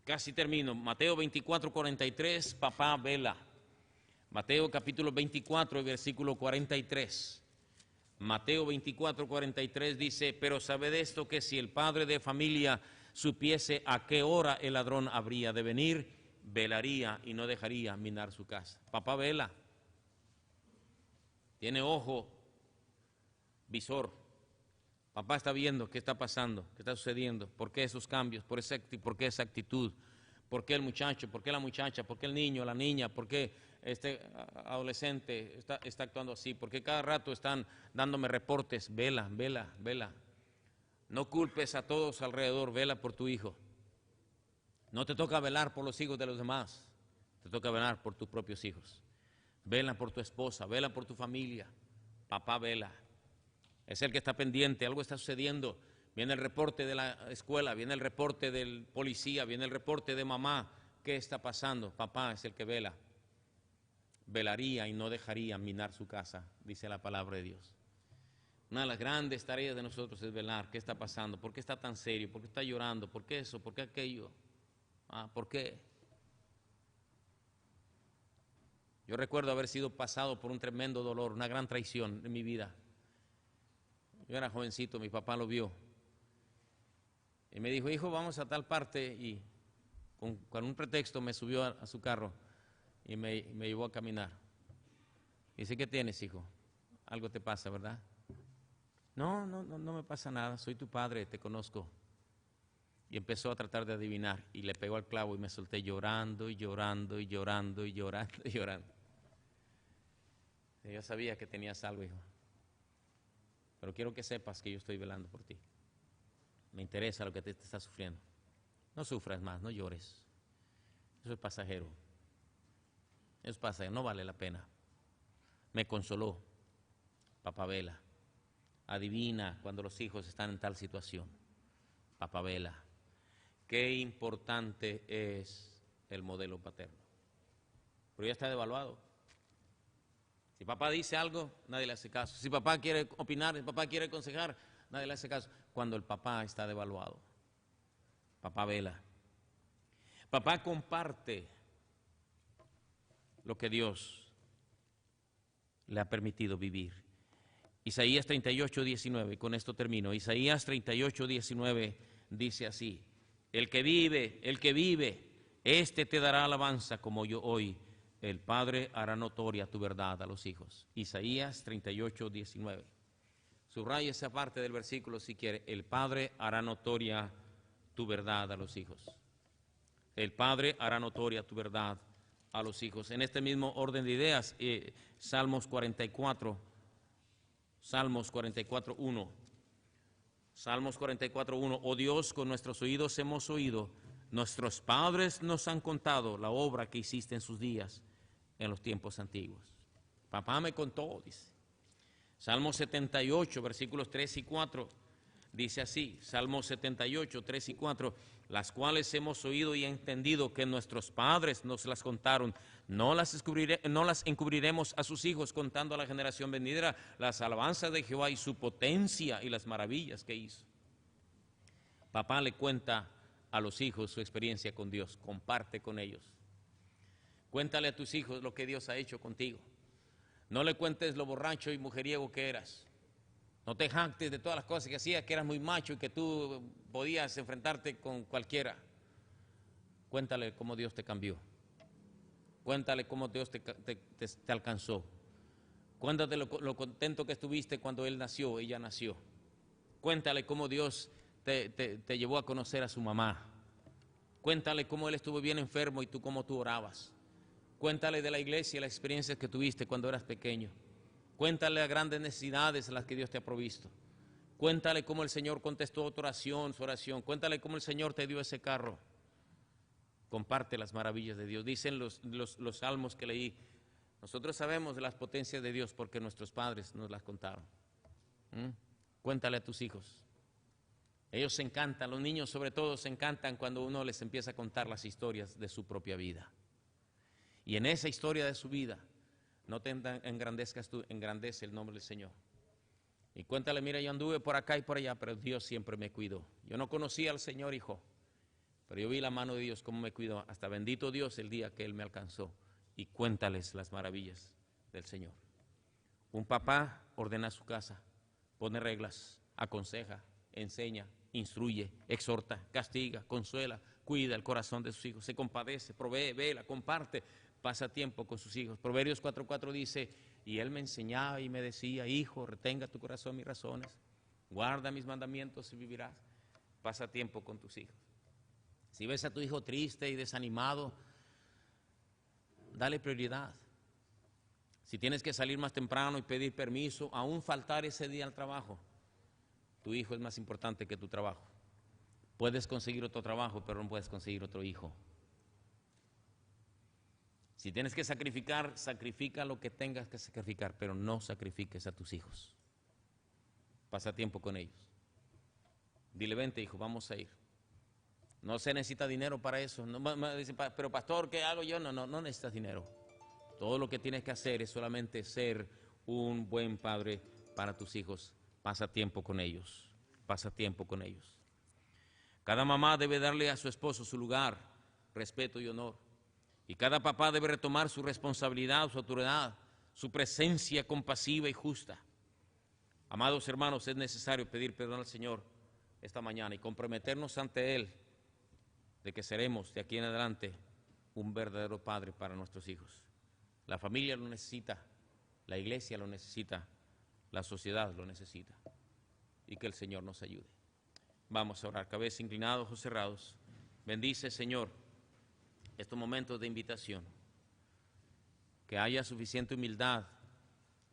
Casi termino. Mateo 24, 43, papá vela. Mateo capítulo 24, versículo 43. Mateo 24, 43 dice, pero sabed esto, que si el padre de familia supiese a qué hora el ladrón habría de venir, velaría y no dejaría minar su casa. Papá vela. Tiene ojo, visor. Papá está viendo qué está pasando, qué está sucediendo, por qué esos cambios, por qué esa actitud, por qué el muchacho, por qué la muchacha, por qué el niño, la niña, por qué este adolescente está actuando así, por qué cada rato están dándome reportes. Vela, vela, vela. No culpes a todos alrededor, vela por tu hijo. No te toca velar por los hijos de los demás, te toca velar por tus propios hijos. Vela por tu esposa, vela por tu familia. Papá vela. Es el que está pendiente, algo está sucediendo. Viene el reporte de la escuela, viene el reporte del policía, viene el reporte de mamá. ¿Qué está pasando? Papá es el que vela. Velaría y no dejaría minar su casa, dice la palabra de Dios. Una de las grandes tareas de nosotros es velar qué está pasando, por qué está tan serio, por qué está llorando, por qué eso, por qué aquello. ¿Por qué? Yo recuerdo haber sido pasado por un tremendo dolor, una gran traición en mi vida. Yo era jovencito, mi papá lo vio. Y me dijo, hijo, vamos a tal parte. Y con un pretexto me subió a su carro y me llevó a caminar. Y dice, ¿qué tienes, hijo? Algo te pasa, ¿verdad? No me pasa nada, soy tu padre, te conozco. Y empezó a tratar de adivinar y le pegó al clavo y me solté llorando y llorando y llorando y llorando y llorando. Y yo sabía que tenías algo, hijo. Pero quiero que sepas que yo estoy velando por ti. Me interesa lo que te está sufriendo. No sufras más, no llores. Eso es pasajero. Eso es pasajero, no vale la pena. Me consoló. Papá vela. Adivina cuando los hijos están en tal situación. Papá vela. Qué importante es el modelo paterno. Pero ya está devaluado. Si papá dice algo, nadie le hace caso. Si papá quiere opinar, si papá quiere aconsejar, nadie le hace caso. Cuando el papá está devaluado. Papá vela. Papá comparte lo que Dios le ha permitido vivir. Isaías 38, 19, con esto termino. Isaías 38, 19 dice así: el que vive, este te dará alabanza como yo hoy. El Padre hará notoria tu verdad a los hijos. Isaías 38, 19. Subraya esa parte del versículo si quiere. El Padre hará notoria tu verdad a los hijos. El Padre hará notoria tu verdad a los hijos. En este mismo orden de ideas, Salmos 44, 1. Salmos 44, 1. Oh Dios, con nuestros oídos hemos oído, nuestros padres nos han contado la obra que hiciste en sus días, en los tiempos antiguos. Papá me contó, dice. Salmo 78, versículos 3 y 4, dice así, Salmo 78, 3 y 4, las cuales hemos oído y entendido que nuestros padres nos las contaron, no las encubriremos a sus hijos, contando a la generación venidera las alabanzas de Jehová y su potencia y las maravillas que hizo. Papá le cuenta a los hijos su experiencia con Dios, comparte con ellos. Cuéntale a tus hijos lo que Dios ha hecho contigo. No le cuentes lo borracho y mujeriego que eras. No te jactes de todas las cosas que hacías, que eras muy macho y que tú podías enfrentarte con cualquiera. Cuéntale cómo Dios te cambió. Cuéntale cómo Dios te alcanzó. Cuéntale lo contento que estuviste cuando Él nació, ella nació. Cuéntale cómo Dios te llevó a conocer a su mamá. Cuéntale cómo Él estuvo bien enfermo y cómo tú orabas. Cuéntale de la iglesia y las experiencias que tuviste cuando eras pequeño. Cuéntale las grandes necesidades a las que Dios te ha provisto. Cuéntale cómo el Señor contestó tu oración, su oración. Cuéntale cómo el Señor te dio ese carro. Comparte las maravillas de Dios. Dicen los salmos que leí, nosotros sabemos de las potencias de Dios porque nuestros padres nos las contaron. Cuéntale a tus hijos. Ellos se encantan, los niños sobre todo se encantan cuando uno les empieza a contar las historias de su propia vida. Y en esa historia de su vida, no te engrandezcas tú, engrandece el nombre del Señor. Y cuéntale, mira, yo anduve por acá y por allá, pero Dios siempre me cuidó. Yo no conocía al Señor, hijo, pero yo vi la mano de Dios cómo me cuidó. Hasta bendito Dios el día que Él me alcanzó. Y cuéntales las maravillas del Señor. Un papá ordena su casa, pone reglas, aconseja, enseña, instruye, exhorta, castiga, consuela, cuida el corazón de sus hijos, se compadece, provee, vela, comparte, pasa tiempo con sus hijos. Proverbios 4:4 dice, y Él me enseñaba y me decía, hijo, retenga tu corazón mis razones, guarda mis mandamientos y vivirás. Pasa tiempo con tus hijos. Si ves a tu hijo triste y desanimado, dale prioridad. Si tienes que salir más temprano y pedir permiso, aún faltar ese día al trabajo, tu hijo es más importante que tu trabajo. Puedes conseguir otro trabajo, pero no puedes conseguir otro hijo. Si tienes que sacrificar, sacrifica lo que tengas que sacrificar, pero no sacrifiques a tus hijos. Pasa tiempo con ellos. Dile, vente hijo, vamos a ir. No se necesita dinero para eso. No, dice, pero pastor, ¿qué hago yo? No necesitas dinero. Todo lo que tienes que hacer es solamente ser un buen padre para tus hijos. Pasa tiempo con ellos. Pasa tiempo con ellos. Cada mamá debe darle a su esposo su lugar, respeto y honor. Y cada papá debe retomar su responsabilidad, su autoridad, su presencia compasiva y justa. Amados hermanos, es necesario pedir perdón al Señor esta mañana y comprometernos ante Él de que seremos de aquí en adelante un verdadero padre para nuestros hijos. La familia lo necesita, la iglesia lo necesita, la sociedad lo necesita. Y que el Señor nos ayude. Vamos a orar, cabeza inclinada, ojos cerrados. Bendice, Señor, estos momentos de invitación. Que haya suficiente humildad,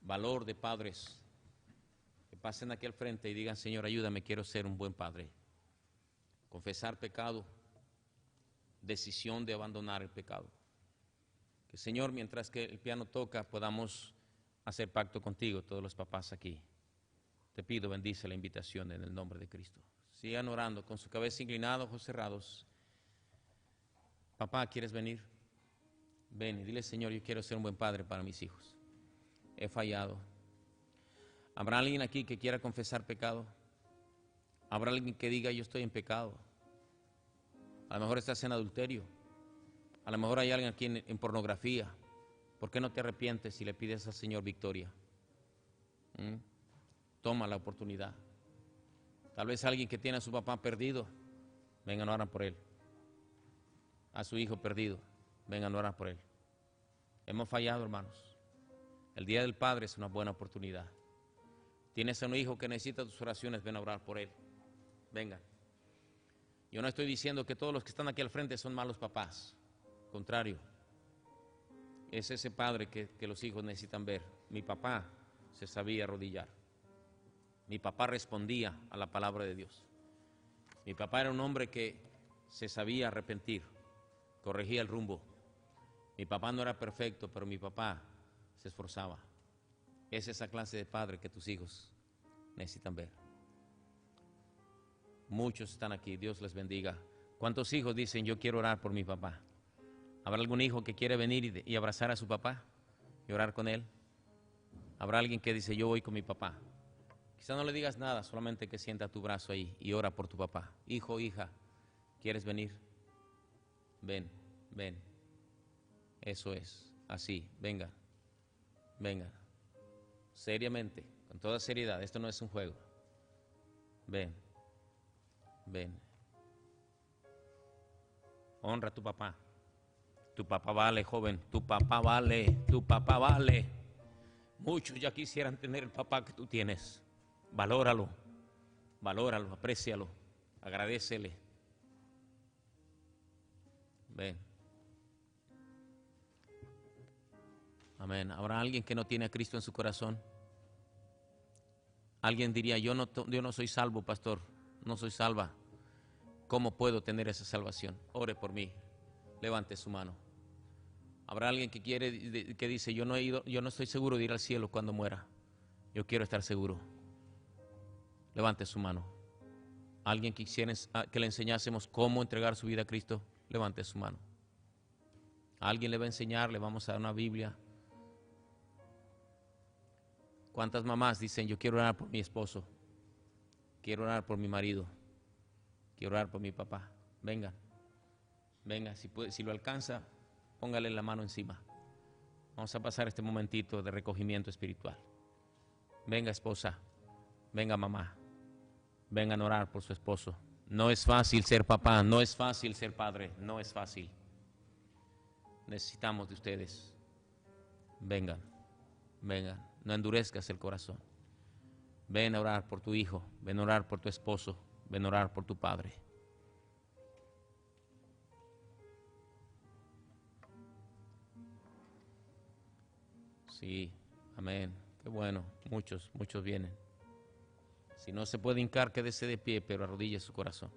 valor de padres que pasen aquí al frente y digan, Señor, ayúdame, quiero ser un buen padre. Confesar pecado, decisión de abandonar el pecado. Que, Señor, mientras que el piano toca, podamos hacer pacto contigo, todos los papás aquí. Te pido, bendice la invitación en el nombre de Cristo. Sigan orando con su cabeza inclinada, ojos cerrados. Papá, ¿quieres venir? Ven y dile, Señor, yo quiero ser un buen padre para mis hijos. He fallado. ¿Habrá alguien aquí que quiera confesar pecado? ¿Habrá alguien que diga, yo estoy en pecado? A lo mejor estás en adulterio. A lo mejor hay alguien aquí en pornografía. ¿Por qué no te arrepientes y le pides al Señor victoria? Toma la oportunidad. Tal vez alguien que tiene a su papá perdido, vengan a orar por él. A su hijo perdido, vengan a orar por él. Hemos fallado, hermanos. El Día del Padre es una buena oportunidad. Tienes a un hijo que necesita tus oraciones, ven a orar por él. Vengan. Yo no estoy diciendo que todos los que están aquí al frente son malos papás. Al contrario, es ese padre que los hijos necesitan ver. Mi papá se sabía arrodillar. Mi papá respondía a la palabra de Dios. Mi papá era un hombre que se sabía arrepentir, corregía el rumbo. Mi papá no era perfecto, pero mi papá se esforzaba. Es esa clase de padre que tus hijos necesitan ver. Muchos están aquí, Dios les bendiga. ¿Cuántos hijos dicen, yo quiero orar por mi papá? ¿Habrá algún hijo que quiere venir y abrazar a su papá y orar con él? ¿Habrá alguien que dice, yo voy con mi papá? Quizá no le digas nada, solamente que sienta tu brazo ahí y ora por tu papá. Hijo, hija, ¿quieres venir? Ven, ven. Eso es, así, venga, venga. Seriamente, con toda seriedad, esto no es un juego. Ven, ven. Honra a tu papá. Tu papá vale, joven, tu papá vale, tu papá vale. Muchos ya quisieran tener el papá que tú tienes. Valóralo, valóralo, aprécialo, agradécele. Ven. Amén. ¿Habrá alguien que no tiene a Cristo en su corazón? Alguien diría, yo no soy salvo, pastor, no soy salva. ¿Cómo puedo tener esa salvación? Ore por mí, levante su mano. Habrá alguien que dice, yo no estoy seguro de ir al cielo cuando muera. Yo quiero estar seguro. Levante su mano. Alguien que quisiera que le enseñásemos cómo entregar su vida a Cristo, levante su mano. A alguien le va a enseñar, le vamos a dar una Biblia. ¿Cuántas mamás dicen, yo quiero orar por mi esposo? Quiero orar por mi marido. Quiero orar por mi papá. Venga, venga, si lo alcanza, póngale la mano encima. Vamos a pasar este momentito de recogimiento espiritual. Venga, esposa. Venga, mamá. Vengan a orar por su esposo. No es fácil ser papá, no es fácil ser padre, no es fácil. Necesitamos de ustedes. Vengan, vengan, no endurezcas el corazón. Ven a orar por tu hijo, ven a orar por tu esposo, ven a orar por tu padre. Sí, amén, qué bueno, muchos vienen. Si no se puede hincar, quédese de pie, pero arrodille su corazón.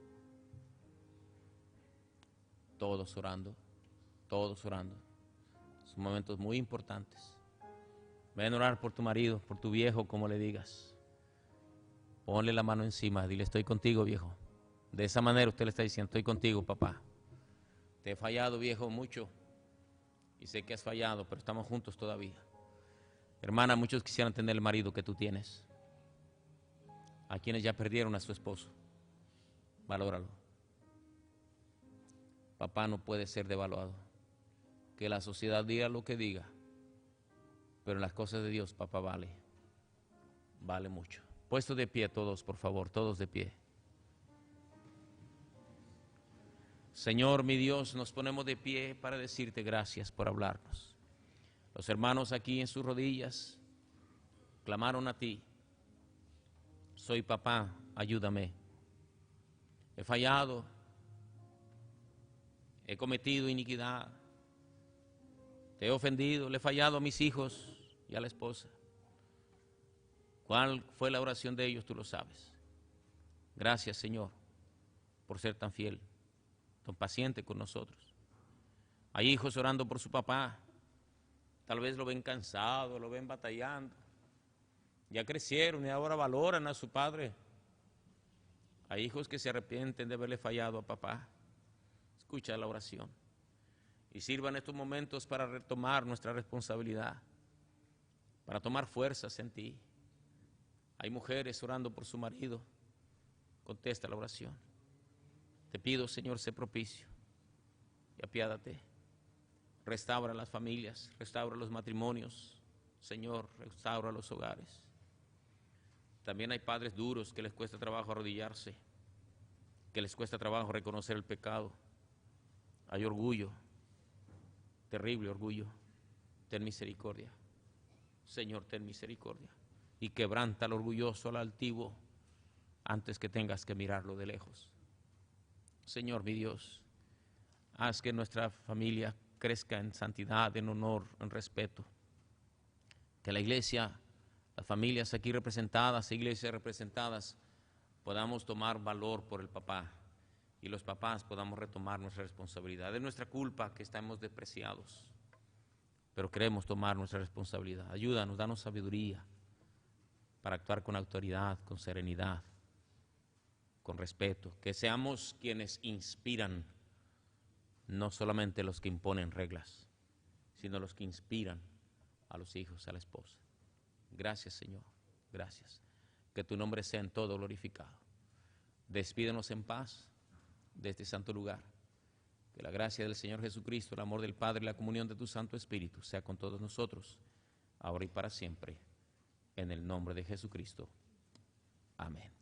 Todos orando, todos orando. Son momentos muy importantes. Ven a orar por tu marido, por tu viejo, como le digas. Ponle la mano encima, dile, estoy contigo, viejo. De esa manera usted le está diciendo, estoy contigo, papá. Te he fallado, viejo, mucho. Y sé que has fallado, pero estamos juntos todavía. Hermana, muchos quisieran tener el marido que tú tienes. A quienes ya perdieron a su esposo, valóralo. Papá no puede ser devaluado. Que la sociedad diga lo que diga, pero en las cosas de Dios, papá vale mucho. Puestos de pie todos, por favor, todos de pie. Señor, mi Dios, nos ponemos de pie para decirte gracias por hablarnos. Los hermanos aquí en sus rodillas clamaron a ti. Soy papá, ayúdame. He fallado, he cometido iniquidad, te he ofendido, le he fallado a mis hijos y a la esposa. ¿Cuál fue la oración de ellos? Tú lo sabes. Gracias, Señor, por ser tan fiel, tan paciente con nosotros. Hay hijos orando por su papá, tal vez lo ven cansado, lo ven batallando. Ya crecieron y ahora valoran a su padre. Hay hijos que se arrepienten de haberle fallado a papá. Escucha la oración y sirvan estos momentos para retomar nuestra responsabilidad, para tomar fuerzas en ti. Hay mujeres orando por su marido. Contesta la oración. Te pido, Señor, sé propicio y apiádate. restaura las familias, restaura los matrimonios, Señor, restaura los hogares. También hay padres duros que les cuesta trabajo arrodillarse, que les cuesta trabajo reconocer el pecado. Hay orgullo, terrible orgullo. Ten misericordia, Señor, ten misericordia. Y quebranta al orgulloso, al altivo, antes que tengas que mirarlo de lejos. Señor, mi Dios, haz que nuestra familia crezca en santidad, en honor, en respeto. Que la iglesia, las familias aquí representadas, iglesias representadas, podamos tomar valor por el papá y los papás podamos retomar nuestra responsabilidad. Es nuestra culpa que estamos despreciados, pero queremos tomar nuestra responsabilidad. Ayúdanos, danos sabiduría para actuar con autoridad, con serenidad, con respeto. Que seamos quienes inspiran, no solamente los que imponen reglas, sino los que inspiran a los hijos, a la esposa. Gracias, Señor, gracias. Que tu nombre sea en todo glorificado. Despídenos en paz de este santo lugar. Que la gracia del Señor Jesucristo, el amor del Padre y la comunión de tu Santo Espíritu sea con todos nosotros, ahora y para siempre. En el nombre de Jesucristo. Amén.